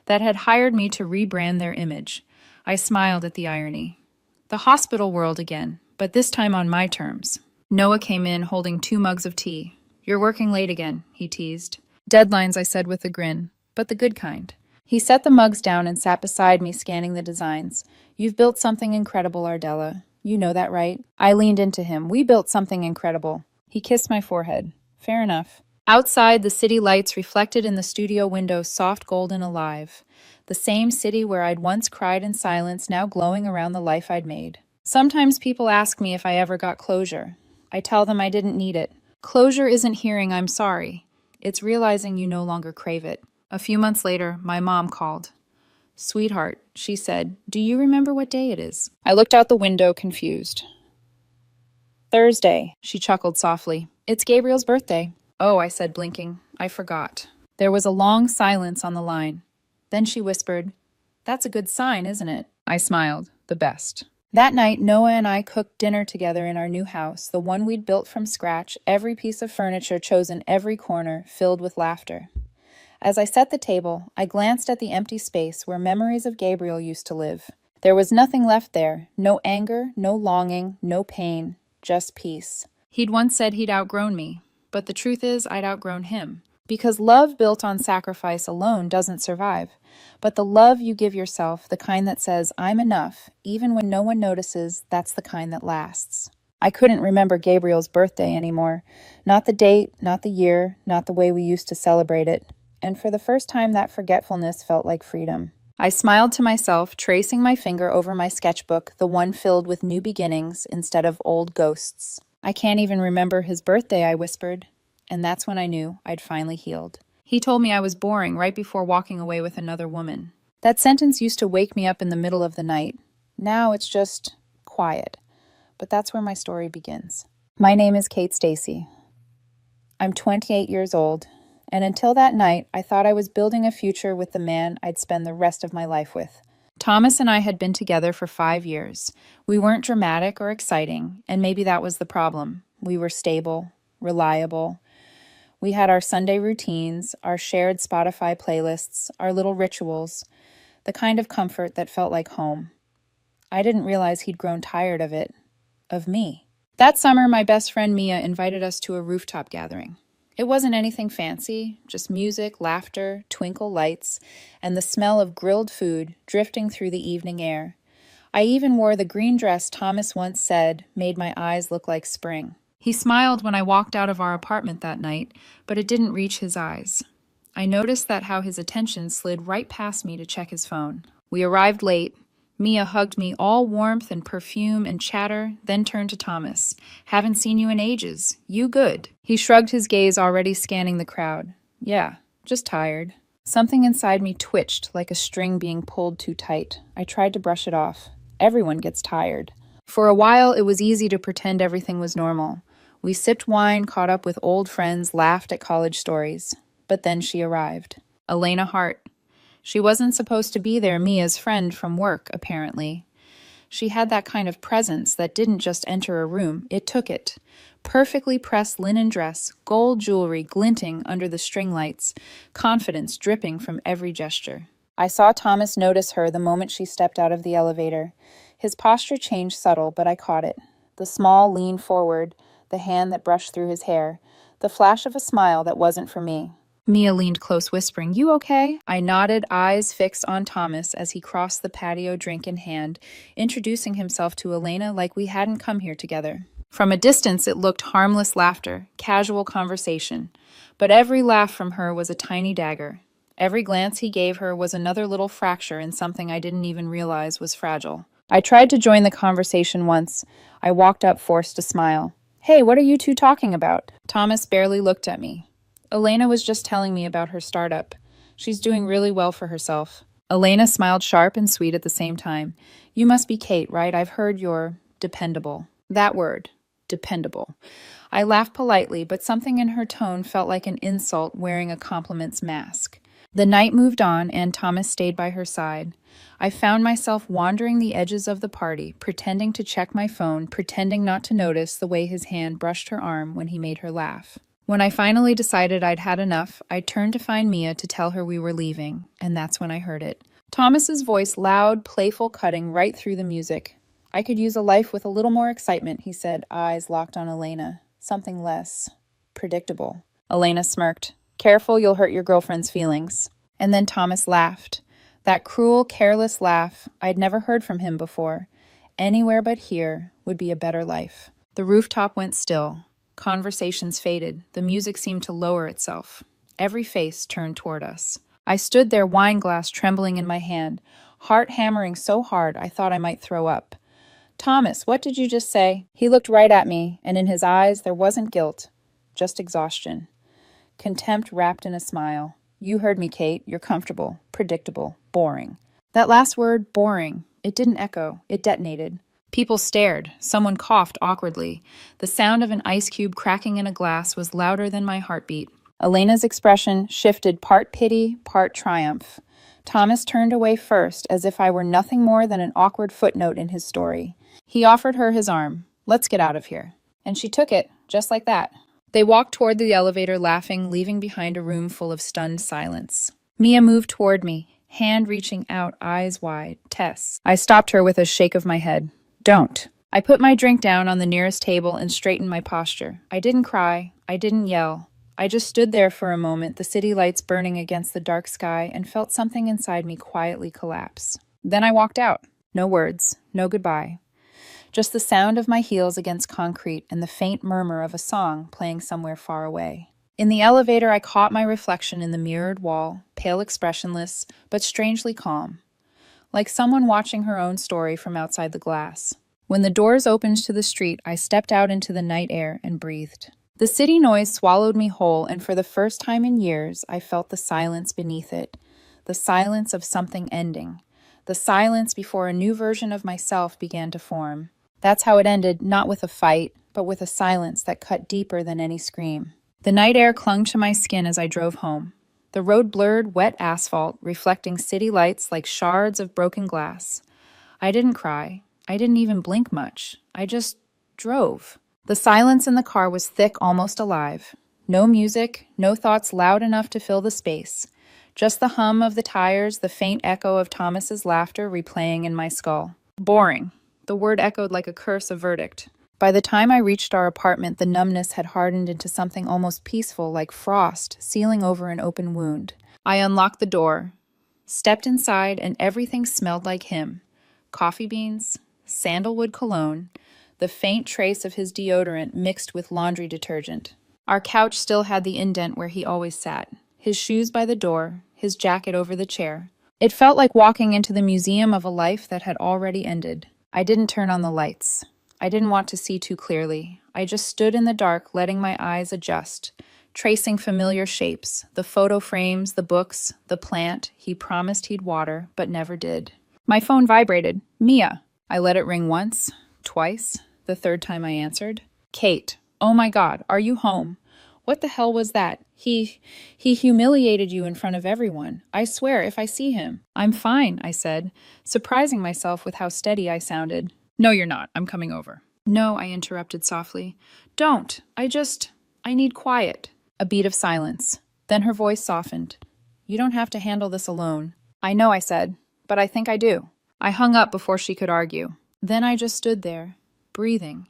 that had hired me to rebrand their image. I smiled at the irony. The hospital world again, but this time on my terms. Noah came in holding 2 mugs of tea. "You're working late again," he teased. "Deadlines," I said with a grin, but the good kind. He set the mugs down and sat beside me, scanning the designs. "You've built something incredible, Ardella. You know that, right?" I leaned into him. "We built something incredible." He kissed my forehead. "Fair enough." Outside, the city lights reflected in the studio windows, soft, golden, alive. The same city where I'd once cried in silence, now glowing around the life I'd made. Sometimes people ask me if I ever got closure. I tell them I didn't need it. Closure isn't hearing "I'm sorry." It's realizing you no longer crave it. A few months later, my mom called. "Sweetheart," she said, "do you remember what day it is?" I looked out the window, confused. "Thursday," she chuckled softly. "It's Gabriel's birthday." "Oh," I said, blinking. "I forgot." There was a long silence on the line. Then she whispered, "That's a good sign, isn't it?" I smiled. "The best." That night, Noah and I cooked dinner together in our new house, the one we'd built from scratch, every piece of furniture chosen, every corner filled with laughter. As I set the table, I glanced at the empty space where memories of Gabriel used to live. There was nothing left there, no anger, no longing, no pain, just peace. He'd once said he'd outgrown me, but the truth is I'd outgrown him. Because love built on sacrifice alone doesn't survive. But the love you give yourself, the kind that says, "I'm enough," even when no one notices, that's the kind that lasts. I couldn't remember Gabriel's birthday anymore. Not the date, not the year, not the way we used to celebrate it. And for the first time, that forgetfulness felt like freedom. I smiled to myself, tracing my finger over my sketchbook, the one filled with new beginnings instead of old ghosts. "I can't even remember his birthday," I whispered. And that's when I knew I'd finally healed. He told me I was boring right before walking away with another woman. That sentence used to wake me up in the middle of the night. Now it's just quiet. But that's where my story begins. My name is Kate Stacy. I'm 28 years old, and until that night, I thought I was building a future with the man I'd spend the rest of my life with. Thomas and I had been together for 5 years. We weren't dramatic or exciting, and maybe that was the problem. We were stable, reliable. We had our Sunday routines, our shared Spotify playlists, our little rituals, the kind of comfort that felt like home. I didn't realize he'd grown tired of it, of me. That summer, my best friend Mia invited us to a rooftop gathering. It wasn't anything fancy, just music, laughter, twinkle lights, and the smell of grilled food drifting through the evening air. I even wore the green dress Thomas once said made my eyes look like spring. He smiled when I walked out of our apartment that night, but it didn't reach his eyes. I noticed that how his attention slid right past me to check his phone. We arrived late. Mia hugged me, all warmth and perfume and chatter, then turned to Thomas. Haven't seen you in ages. You good? He shrugged his gaze, already scanning the crowd. Yeah, just tired. Something inside me twitched like a string being pulled too tight. I tried to brush it off. Everyone gets tired. For a while, it was easy to pretend everything was normal. We sipped wine, caught up with old friends, laughed at college stories. But then she arrived. Elena Hart. She wasn't supposed to be there, Mia's friend from work, apparently. She had that kind of presence that didn't just enter a room, it took it. Perfectly pressed linen dress, gold jewelry glinting under the string lights, confidence dripping from every gesture. I saw Thomas notice her the moment she stepped out of the elevator. His posture changed subtle, but I caught it. The small lean forward, the hand that brushed through his hair, the flash of a smile that wasn't for me. Mia leaned close, whispering, "You okay?" I nodded, eyes fixed on Thomas as he crossed the patio, drink in hand, introducing himself to Elena like we hadn't come here together. From a distance, it looked harmless laughter, casual conversation. But every laugh from her was a tiny dagger. Every glance he gave her was another little fracture in something I didn't even realize was fragile. I tried to join the conversation once. I walked up, forced to smile. "Hey, what are you two talking about?" Thomas barely looked at me. Elena was just telling me about her startup. She's doing really well for herself. Elena smiled sharp and sweet at the same time. "You must be Kate, right? I've heard you're dependable." That word, dependable. I laughed politely, but something in her tone felt like an insult wearing a compliment's mask. The night moved on, and Thomas stayed by her side. I found myself wandering the edges of the party, pretending to check my phone, pretending not to notice the way his hand brushed her arm when he made her laugh. When I finally decided I'd had enough, I turned to find Mia to tell her we were leaving, and that's when I heard it. Thomas's voice, loud, playful, cutting right through the music. "I could use a life with a little more excitement," he said, eyes locked on Elena. "Something less predictable." Elena smirked. "Careful, you'll hurt your girlfriend's feelings." And then Thomas laughed. That cruel, careless laugh I'd never heard from him before. Anywhere but here would be a better life. The rooftop went still. Conversations faded. The music seemed to lower itself. Every face turned toward us. I stood there, wine glass trembling in my hand, heart hammering so hard I thought I might throw up. "Thomas, what did you just say?" He looked right at me, and in his eyes there wasn't guilt, just exhaustion. Contempt wrapped in a smile. "You heard me, Kate. You're comfortable, predictable, boring." That last word, boring, it didn't echo. It detonated. People stared. Someone coughed awkwardly. The sound of an ice cube cracking in a glass was louder than my heartbeat. Elena's expression shifted, part pity, part triumph. Thomas turned away first, as if I were nothing more than an awkward footnote in his story. He offered her his arm. "Let's get out of here." And she took it, just like that. They walked toward the elevator, laughing, leaving behind a room full of stunned silence. Mia moved toward me, hand reaching out, eyes wide. "Tess." I stopped her with a shake of my head. "Don't." I put my drink down on the nearest table and straightened my posture. I didn't cry. I didn't yell. I just stood there for a moment, the city lights burning against the dark sky, and felt something inside me quietly collapse. Then I walked out. No words, no goodbye. Just the sound of my heels against concrete and the faint murmur of a song playing somewhere far away. In the elevator, I caught my reflection in the mirrored wall, pale, expressionless, but strangely calm. Like someone watching her own story from outside the glass. When the doors opened to the street, I stepped out into the night air and breathed. The city noise swallowed me whole, and for the first time in years, I felt the silence beneath it. The silence of something ending. The silence before a new version of myself began to form. That's how it ended, not with a fight, but with a silence that cut deeper than any scream. The night air clung to my skin as I drove home. The road blurred, wet asphalt, reflecting city lights like shards of broken glass. I didn't cry. I didn't even blink much. I just drove. The silence in the car was thick, almost alive. No music, no thoughts loud enough to fill the space. Just the hum of the tires, the faint echo of Thomas's laughter replaying in my skull. Boring. The word echoed like a curse, a verdict. By the time I reached our apartment, the numbness had hardened into something almost peaceful, like frost sealing over an open wound. I unlocked the door, stepped inside, and everything smelled like him. Coffee beans, sandalwood cologne, the faint trace of his deodorant mixed with laundry detergent. Our couch still had the indent where he always sat, his shoes by the door, his jacket over the chair. It felt like walking into the museum of a life that had already ended. I didn't turn on the lights. I didn't want to see too clearly. I just stood in the dark, letting my eyes adjust, tracing familiar shapes, the photo frames, the books, the plant he promised he'd water, but never did. My phone vibrated. Mia. I let it ring once, twice, the third time I answered. Kate. Oh my God, are you home? What the hell was that? He humiliated you in front of everyone. I swear, if I see him. I'm fine, I said, surprising myself with how steady I sounded. No, you're not. I'm coming over. No, I interrupted softly. Don't. I need quiet. A beat of silence. Then her voice softened. You don't have to handle this alone. I know, I said, but I think I do. I hung up before she could argue. Then I just stood there, breathing.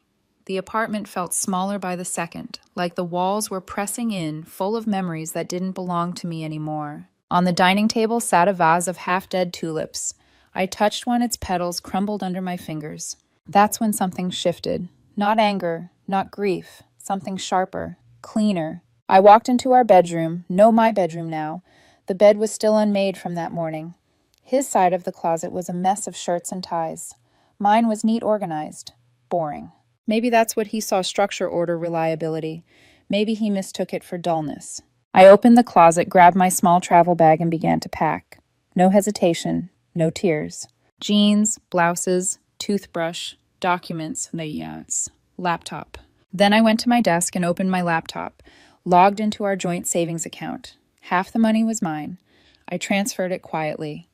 The apartment felt smaller by the second, like the walls were pressing in, full of memories that didn't belong to me anymore. On the dining table sat a vase of half-dead tulips. I touched one, its petals crumbled under my fingers. That's when something shifted. Not anger, not grief, something sharper, cleaner. I walked into our bedroom, my bedroom now. The bed was still unmade from that morning. His side of the closet was a mess of shirts and ties. Mine was neat, organized, boring. Maybe that's what he saw: structure, order, reliability. Maybe he mistook it for dullness. I opened the closet, grabbed my small travel bag, and began to pack. No hesitation, no tears. Jeans, blouses, toothbrush, documents, laptop. Then I went to my desk and opened my laptop, logged into our joint savings account. Half the money was mine. I transferred it quietly.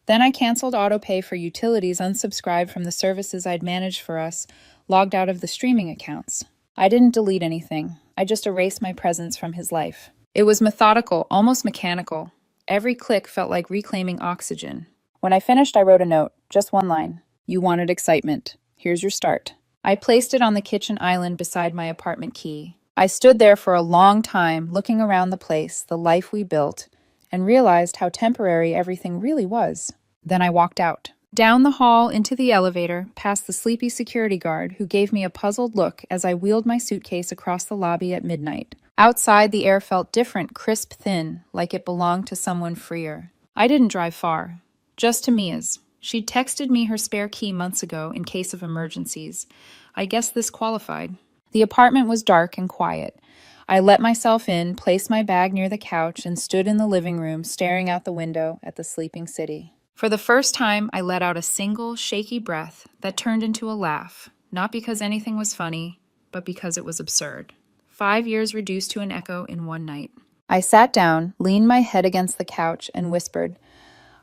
Then I canceled autopay for utilities, unsubscribed from the services I'd managed for us, logged out of the streaming accounts. I didn't delete anything. I just erased my presence from his life. It was methodical, almost mechanical. Every click felt like reclaiming oxygen. When I finished, I wrote a note, just one line. You wanted excitement. Here's your start. I placed it on the kitchen island beside my apartment key. I stood there for a long time, looking around the place, the life we built, and realized how temporary everything really was. Then I walked out. Down the hall, into the elevator, past the sleepy security guard who gave me a puzzled look as I wheeled my suitcase across the lobby at midnight. Outside, the air felt different, crisp, thin, like it belonged to someone freer. I didn't drive far, just to Mia's. She'd texted me her spare key months ago in case of emergencies. I guess this qualified. The apartment was dark and quiet. I let myself in, placed my bag near the couch, and stood in the living room, staring out the window at the sleeping city. For the first time, I let out a single, shaky breath that turned into a laugh, not because anything was funny, but because it was absurd. 5 years reduced to an echo in one night. I sat down, leaned my head against the couch, and whispered,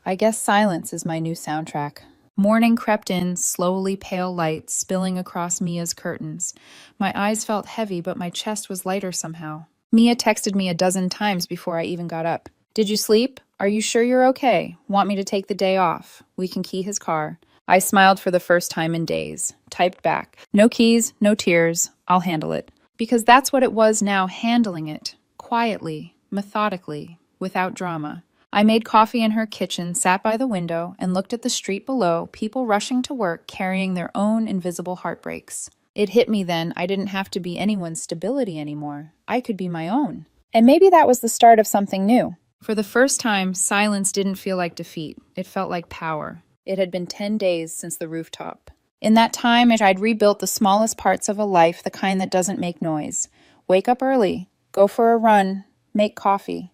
I guess silence is my new soundtrack. Morning crept in, slowly, pale light spilling across Mia's curtains. My eyes felt heavy, but my chest was lighter somehow. Mia texted me a dozen times before I even got up. Did you sleep? Are you sure you're okay? Want me to take the day off? We can key his car. I smiled for the first time in days. Typed back. No keys, no tears. I'll handle it. Because that's what it was now, handling it. Quietly, methodically, without drama. I made coffee in her kitchen, sat by the window, and looked at the street below, people rushing to work, carrying their own invisible heartbreaks. It hit me then I didn't have to be anyone's stability anymore. I could be my own. And maybe that was the start of something new. For the first time, silence didn't feel like defeat. It felt like power. It had been 10 days since the rooftop. In that time, I'd rebuilt the smallest parts of a life, the kind that doesn't make noise. Wake up early, go for a run, make coffee.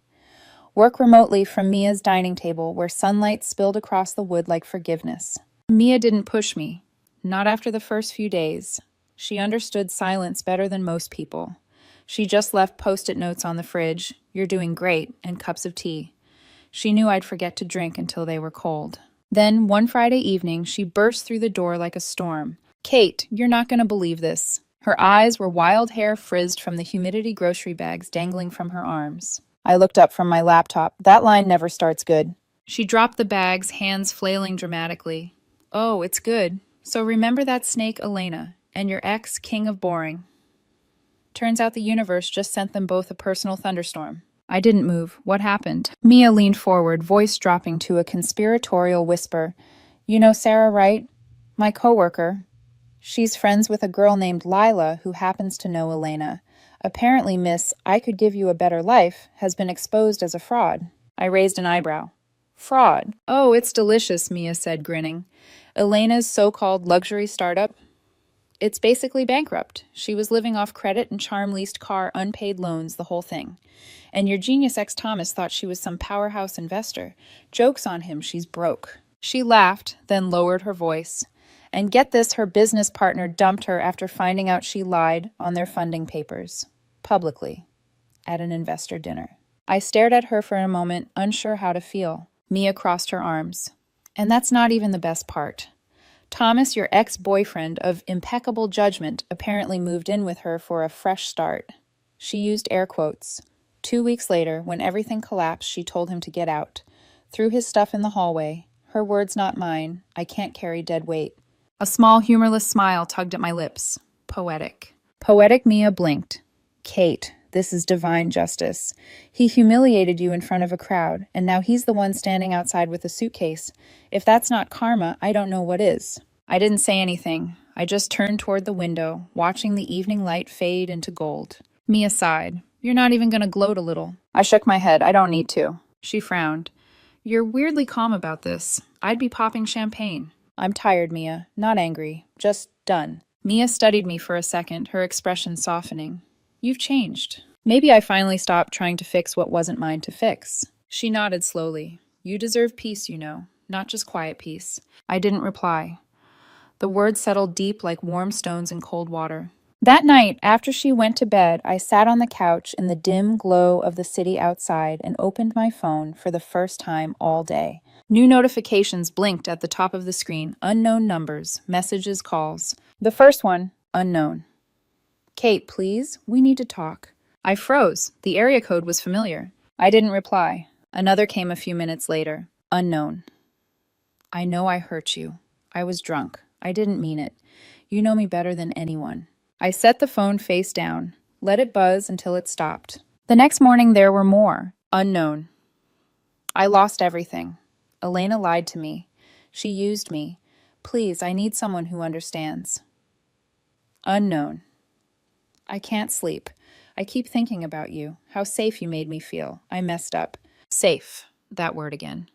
Work remotely from Mia's dining table where sunlight spilled across the wood like forgiveness. Mia didn't push me. Not after the first few days. She understood silence better than most people. She just left Post-it notes on the fridge, "You're doing great," and cups of tea. She knew I'd forget to drink until they were cold. Then, one Friday evening, she burst through the door like a storm. Kate, you're not going to believe this. Her eyes were wild hair frizzed from the humidity grocery bags dangling from her arms. I looked up from my laptop. That line never starts good. She dropped the bags, hands flailing dramatically. Oh, it's good. So remember that snake, Elena. And your ex, king of boring. Turns out the universe just sent them both a personal thunderstorm. I didn't move. What happened? Mia leaned forward, voice dropping to a conspiratorial whisper. You know Sarah, right? My coworker. She's friends with a girl named Leila who happens to know Elena. Apparently, Miss I Could Give You a Better Life has been exposed as a fraud. I raised an eyebrow. Fraud. Oh, it's delicious, Mia said, grinning. Elena's so-called luxury startup? It's basically bankrupt. She was living off credit and charm-leased car, unpaid loans, the whole thing. And your genius ex-Thomas thought she was some powerhouse investor. Joke's on him, she's broke. She laughed, then lowered her voice. And get this, her business partner dumped her after finding out she lied on their funding papers. Publicly. At an investor dinner. I stared at her for a moment, unsure how to feel. Mia crossed her arms. And that's not even the best part. Thomas, your ex-boyfriend of impeccable judgment, apparently moved in with her for a fresh start. She used air quotes. 2 weeks later, when everything collapsed, she told him to get out. Threw his stuff in the hallway. Her words, not mine. I can't carry dead weight. A small, humorless smile tugged at my lips. Poetic. Poetic Mia blinked. Kate, this is divine justice. He humiliated you in front of a crowd, and now he's the one standing outside with a suitcase. If that's not karma, I don't know what is. I didn't say anything. I just turned toward the window, watching the evening light fade into gold. Mia sighed. You're not even going to gloat a little. I shook my head. I don't need to. She frowned. You're weirdly calm about this. I'd be popping champagne. I'm tired, Mia. Not angry. Just done. Mia studied me for a second, her expression softening. You've changed. Maybe I finally stopped trying to fix what wasn't mine to fix. She nodded slowly. You deserve peace, you know. Not just quiet peace. I didn't reply. The words settled deep like warm stones in cold water. That night, after she went to bed, I sat on the couch in the dim glow of the city outside and opened my phone for the first time all day. New notifications blinked at the top of the screen. Unknown numbers, messages, calls. The first one, unknown. Kate, please, we need to talk. I froze. The area code was familiar. I didn't reply. Another came a few minutes later. Unknown. I know I hurt you. I was drunk. I didn't mean it. You know me better than anyone. I set the phone face down, let it buzz until it stopped. The next morning there were more. Unknown. I lost everything. Elena lied to me. She used me. Please, I need someone who understands. Unknown. I can't sleep. I keep thinking about you, how safe you made me feel. I messed up. Safe. That word again.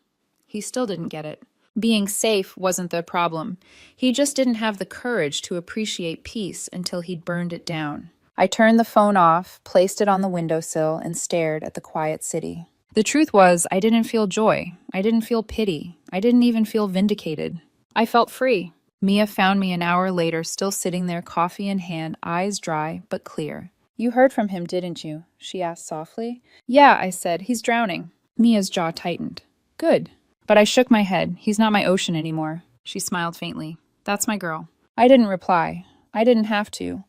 He still didn't get it. Being safe wasn't the problem. He just didn't have the courage to appreciate peace until he'd burned it down. I turned the phone off, placed it on the windowsill, and stared at the quiet city. The truth was, I didn't feel joy. I didn't feel pity. I didn't even feel vindicated. I felt free. Mia found me an hour later, still sitting there, coffee in hand, eyes dry but clear. You heard from him, didn't you? She asked softly. Yeah, I said. He's drowning. Mia's jaw tightened. Good. But I shook my head. He's not my ocean anymore. She smiled faintly. That's my girl. I didn't reply. I didn't have to.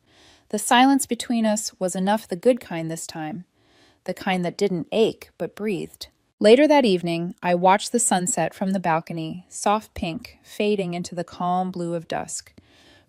The silence between us was enough the good kind this time. The kind that didn't ache, but breathed. Later that evening, I watched the sunset from the balcony, soft pink, fading into the calm blue of dusk.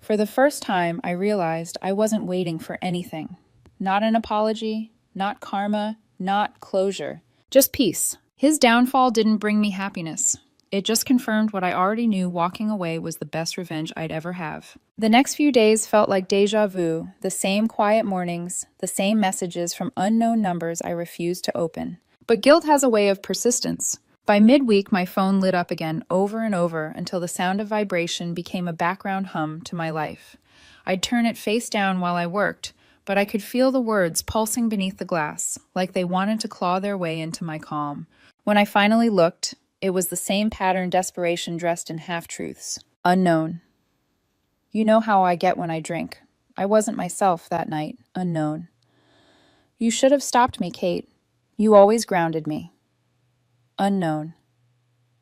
For the first time, I realized I wasn't waiting for anything. Not an apology, not karma, not closure. Just peace. His downfall didn't bring me happiness. It just confirmed what I already knew. Walking away was the best revenge I'd ever have. The next few days felt like deja vu, the same quiet mornings, the same messages from unknown numbers I refused to open. But guilt has a way of persistence. By midweek, my phone lit up again over and over until the sound of vibration became a background hum to my life. I'd turn it face down while I worked, but I could feel the words pulsing beneath the glass, like they wanted to claw their way into my calm. When I finally looked, it was the same pattern desperation dressed in half-truths. Unknown. You know how I get when I drink. I wasn't myself that night. Unknown. You should have stopped me, Kate. You always grounded me. Unknown.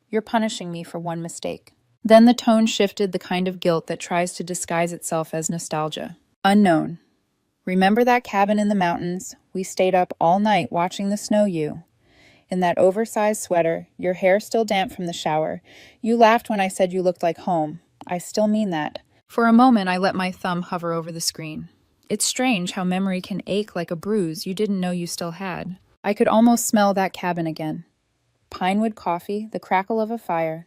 You're punishing me for one mistake. Then the tone shifted, the kind of guilt that tries to disguise itself as nostalgia. Unknown. Remember that cabin in the mountains? We stayed up all night watching the snow you. In that oversized sweater, your hair still damp from the shower. You laughed when I said you looked like home. I still mean that. For a moment, I let my thumb hover over the screen. It's strange how memory can ache like a bruise you didn't know you still had. I could almost smell that cabin again. Pinewood coffee, the crackle of a fire.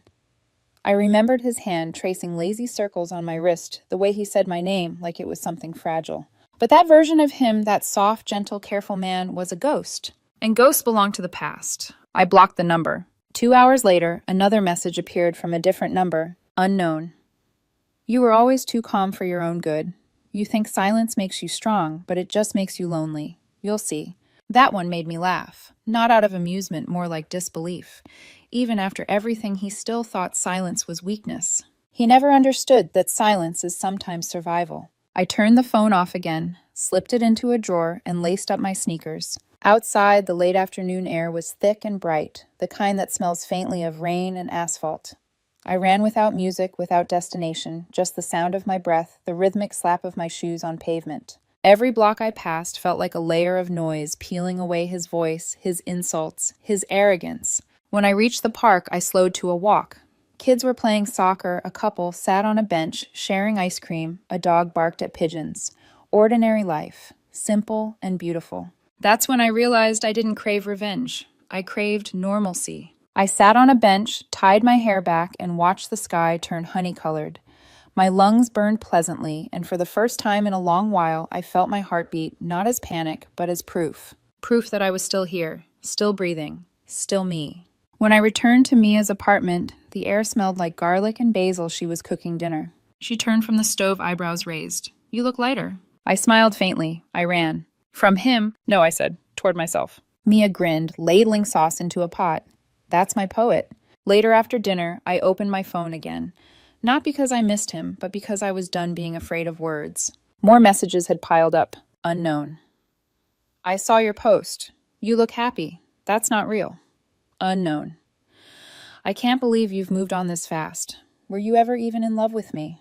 I remembered his hand tracing lazy circles on my wrist, the way he said my name like it was something fragile. But that version of him, that soft, gentle, careful man, was a ghost. And ghosts belong to the past. I blocked the number. 2 hours later, another message appeared from a different number, unknown. You were always too calm for your own good. You think silence makes you strong, but it just makes you lonely. You'll see. That one made me laugh, not out of amusement, more like disbelief. Even after everything, he still thought silence was weakness. He never understood that silence is sometimes survival. I turned the phone off again, slipped it into a drawer, and laced up my sneakers. Outside, the late afternoon air was thick and bright, the kind that smells faintly of rain and asphalt. I ran without music, without destination, just the sound of my breath, the rhythmic slap of my shoes on pavement. Every block I passed felt like a layer of noise peeling away his voice, his insults, his arrogance. When I reached the park, I slowed to a walk. Kids were playing soccer, a couple sat on a bench, sharing ice cream, a dog barked at pigeons. Ordinary life, simple and beautiful. That's when I realized I didn't crave revenge. I craved normalcy. I sat on a bench, tied my hair back, and watched the sky turn honey-colored. My lungs burned pleasantly, and for the first time in a long while, I felt my heartbeat not as panic, but as proof. Proof that I was still here, still breathing, still me. When I returned to Mia's apartment, the air smelled like garlic and basil. She was cooking dinner. She turned from the stove, eyebrows raised. You look lighter. I smiled faintly. I ran. From him? No, I said, toward myself. Mia grinned, ladling sauce into a pot. That's my poet. Later after dinner, I opened my phone again. Not because I missed him, but because I was done being afraid of words. More messages had piled up. Unknown. I saw your post. You look happy. That's not real. Unknown. I can't believe you've moved on this fast. Were you ever even in love with me?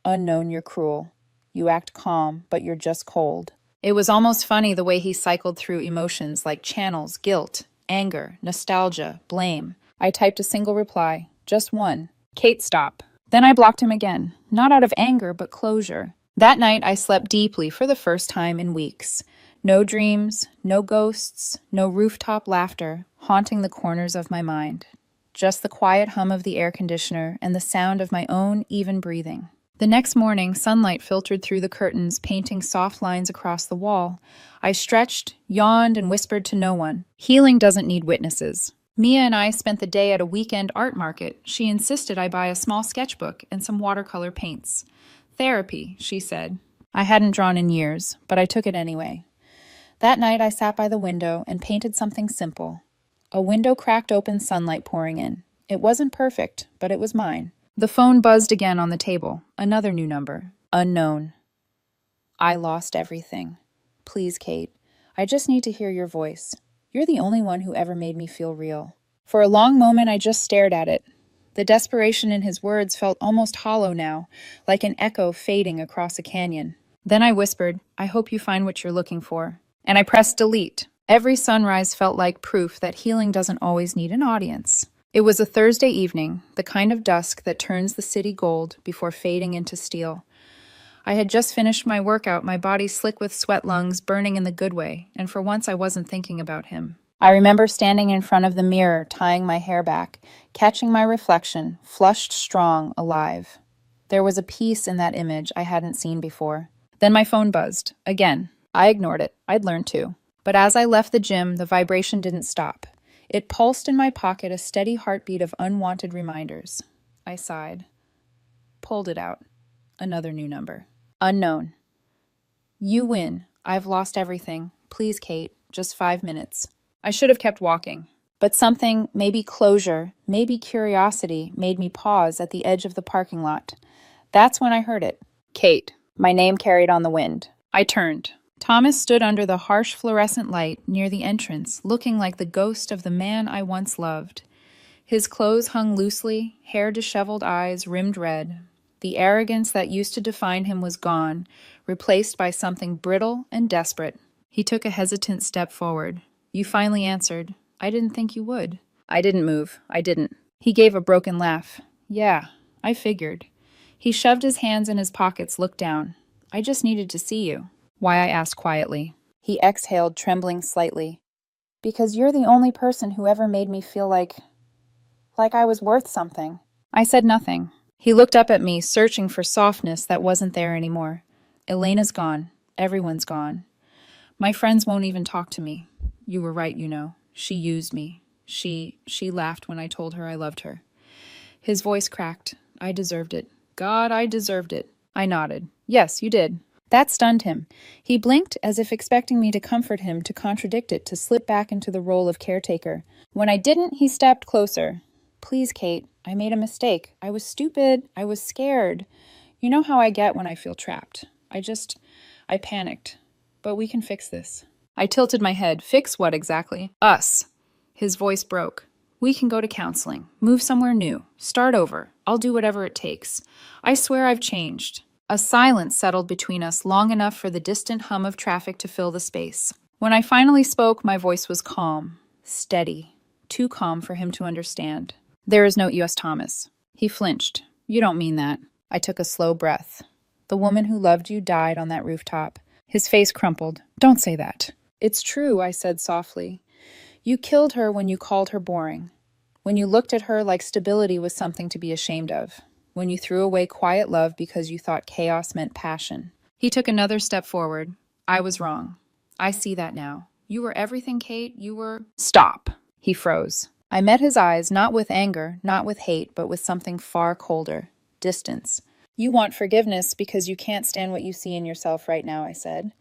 Unknown, you're cruel. You act calm, but you're just cold. It was almost funny the way he cycled through emotions like channels, guilt, anger, nostalgia, blame. I typed a single reply, just one. Kate, stop. Then I blocked him again, not out of anger, but closure. That night, I slept deeply for the first time in weeks. No dreams, no ghosts, no rooftop laughter haunting the corners of my mind. Just the quiet hum of the air conditioner and the sound of my own even breathing. The next morning, sunlight filtered through the curtains, painting soft lines across the wall. I stretched, yawned, and whispered to no one. Healing doesn't need witnesses. Mia and I spent the day at a weekend art market. She insisted I buy a small sketchbook and some watercolor paints. Therapy, she said. I hadn't drawn in years, but I took it anyway. That night I sat by the window and painted something simple. A window cracked open, sunlight pouring in. It wasn't perfect, but it was mine. The phone buzzed again on the table. Another new number. Unknown. I lost everything. Please, Kate. I just need to hear your voice. You're the only one who ever made me feel real. For a long moment, I just stared at it. The desperation in his words felt almost hollow now, like an echo fading across a canyon. Then I whispered, I hope you find what you're looking for. And I pressed delete. Every sunrise felt like proof that healing doesn't always need an audience. It was a Thursday evening, the kind of dusk that turns the city gold before fading into steel. I had just finished my workout, my body slick with sweat, lungs burning in the good way, and for once I wasn't thinking about him. I remember standing in front of the mirror, tying my hair back, catching my reflection, flushed, strong, alive. There was a peace in that image I hadn't seen before. Then my phone buzzed. Again. I ignored it. I'd learned to. But as I left the gym, the vibration didn't stop. It pulsed in my pocket, a steady heartbeat of unwanted reminders. I sighed. Pulled it out. Another new number. Unknown. You win. I've lost everything. Please, Kate, just 5 minutes. I should have kept walking. But something, maybe closure, maybe curiosity, made me pause at the edge of the parking lot. That's when I heard it. Kate. My name carried on the wind. I turned. Thomas stood under the harsh fluorescent light near the entrance, looking like the ghost of the man I once loved. His clothes hung loosely, hair disheveled, eyes rimmed red. The arrogance that used to define him was gone, replaced by something brittle and desperate. He took a hesitant step forward. You finally answered. I didn't think you would. I didn't move. I didn't. He gave a broken laugh. Yeah, I figured. He shoved his hands in his pockets, looked down. I just needed to see you. Why, I asked quietly. He exhaled, trembling slightly. Because you're the only person who ever made me feel like I was worth something. I said nothing. He looked up at me, searching for softness that wasn't there anymore. Elena's gone. Everyone's gone. My friends won't even talk to me. You were right, you know. She used me. She laughed when I told her I loved her. His voice cracked. I deserved it. God, I deserved it. I nodded. Yes, you did. That stunned him. He blinked as if expecting me to comfort him, to contradict it, to slip back into the role of caretaker. When I didn't, he stepped closer. Please, Kate, I made a mistake. I was stupid. I was scared. You know how I get when I feel trapped. I panicked. But we can fix this. I tilted my head. Fix what exactly? Us. His voice broke. We can go to counseling, move somewhere new, start over. I'll do whatever it takes. I swear I've changed. A silence settled between us, long enough for the distant hum of traffic to fill the space. When I finally spoke, my voice was calm, steady, too calm for him to understand. There is no U.S. Thomas. He flinched. You don't mean that. I took a slow breath. The woman who loved you died on that rooftop. His face crumpled. Don't say that. It's true, I said softly. You killed her when you called her boring. When you looked at her like stability was something to be ashamed of. When you threw away quiet love because you thought chaos meant passion. He took another step forward. I was wrong. I see that now. You were everything, Kate. You were... Stop. He froze. I met his eyes, not with anger, not with hate, but with something far colder. Distance. You want forgiveness because you can't stand what you see in yourself right now, I said.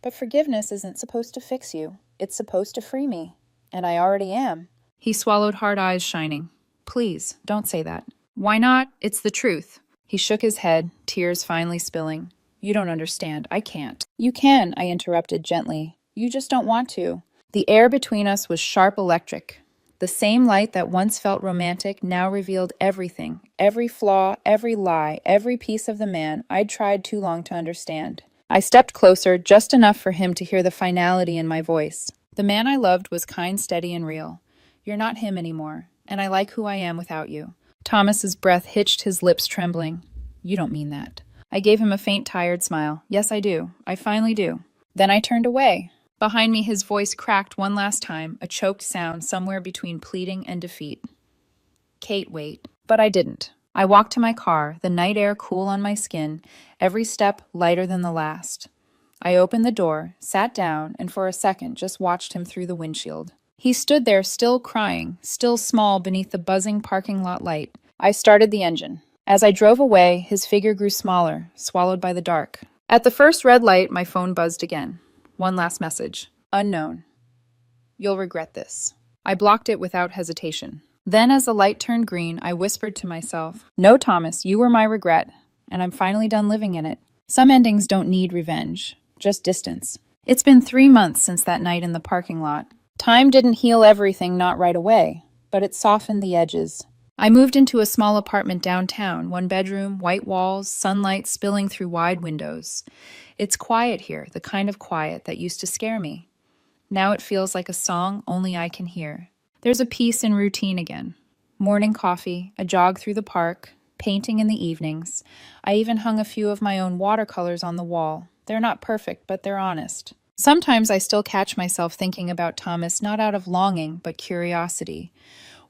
But forgiveness isn't supposed to fix you. It's supposed to free me. And I already am. He swallowed, hard eyes shining. Please, don't say that. Why not? It's the truth. He shook his head, tears finally spilling. You don't understand. I can't. You can, I interrupted gently. You just don't want to. The air between us was sharp electric. The same light that once felt romantic now revealed everything, every flaw, every lie, every piece of the man I'd tried too long to understand. I stepped closer, just enough for him to hear the finality in my voice. The man I loved was kind, steady, and real. You're not him anymore, and I like who I am without you. Thomas's breath hitched, his lips trembling. You don't mean that. I gave him a faint, tired smile. Yes, I do. I finally do. Then I turned away. Behind me, his voice cracked one last time, a choked sound somewhere between pleading and defeat. Kate, wait. But I didn't. I walked to my car, the night air cool on my skin, every step lighter than the last. I opened the door, sat down, and for a second just watched him through the windshield. He stood there still crying, still small beneath the buzzing parking lot light. I started the engine. As I drove away, his figure grew smaller, swallowed by the dark. At the first red light, my phone buzzed again. One last message. Unknown. You'll regret this. I blocked it without hesitation. Then as the light turned green, I whispered to myself, No, Thomas, you were my regret, and I'm finally done living in it. Some endings don't need revenge, just distance. It's been 3 months since that night in the parking lot. Time didn't heal everything, not right away, but it softened the edges. I moved into a small apartment downtown, 1 bedroom, white walls, sunlight spilling through wide windows. It's quiet here, the kind of quiet that used to scare me. Now it feels like a song only I can hear. There's a peace in routine again. Morning coffee, a jog through the park, painting in the evenings. I even hung a few of my own watercolors on the wall. They're not perfect, but they're honest. Sometimes I still catch myself thinking about Thomas not out of longing, but curiosity,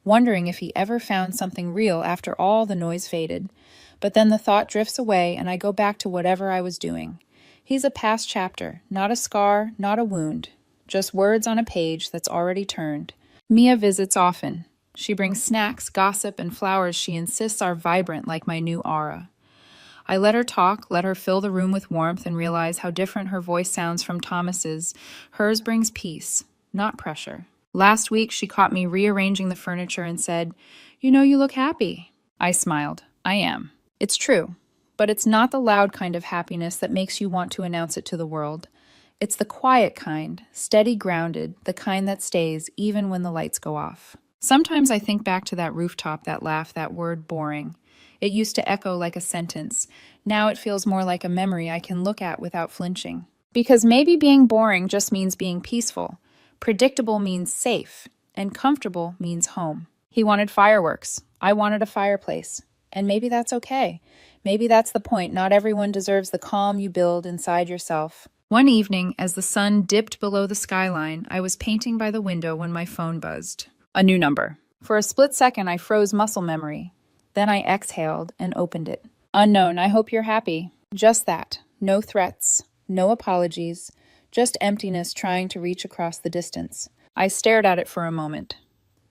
wondering if he ever found something real after all the noise faded. But then the thought drifts away and I go back to whatever I was doing. He's a past chapter, not a scar, not a wound, just words on a page that's already turned. Mia visits often. She brings snacks, gossip, and flowers she insists are vibrant like my new aura. I let her talk, let her fill the room with warmth, and realize how different her voice sounds from Thomas's. Hers brings peace, not pressure. Last week, she caught me rearranging the furniture and said, You know, you look happy. I smiled. I am. It's true, but it's not the loud kind of happiness that makes you want to announce it to the world. It's the quiet kind, steady, grounded, the kind that stays even when the lights go off. Sometimes I think back to that rooftop, that laugh, that word boring. It used to echo like a sentence. Now it feels more like a memory I can look at without flinching. Because maybe being boring just means being peaceful. Predictable means safe, and comfortable means home. He wanted fireworks. I wanted a fireplace. And maybe that's okay. Maybe that's the point. Not everyone deserves the calm you build inside yourself. One evening, as the sun dipped below the skyline, I was painting by the window when my phone buzzed. A new number. For a split second, I froze muscle memory. Then I exhaled and opened it. Unknown, I hope you're happy. Just that. No threats. No apologies. Just emptiness trying to reach across the distance. I stared at it for a moment.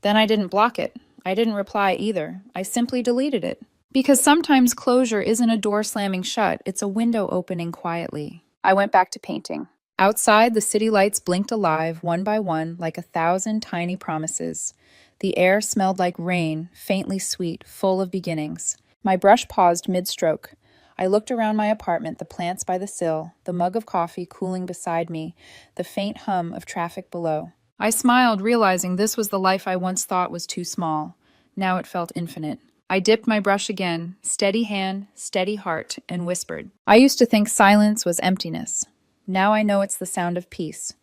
Then I didn't block it. I didn't reply either. I simply deleted it. Because sometimes closure isn't a door slamming shut, it's a window opening quietly. I went back to painting. Outside, the city lights blinked alive, one by one, like 1,000 tiny promises. The air smelled like rain, faintly sweet, full of beginnings. My brush paused mid-stroke. I looked around my apartment, the plants by the sill, the mug of coffee cooling beside me, the faint hum of traffic below. I smiled, realizing this was the life I once thought was too small. Now it felt infinite. I dipped my brush again, steady hand, steady heart, and whispered. I used to think silence was emptiness. Now I know it's the sound of peace.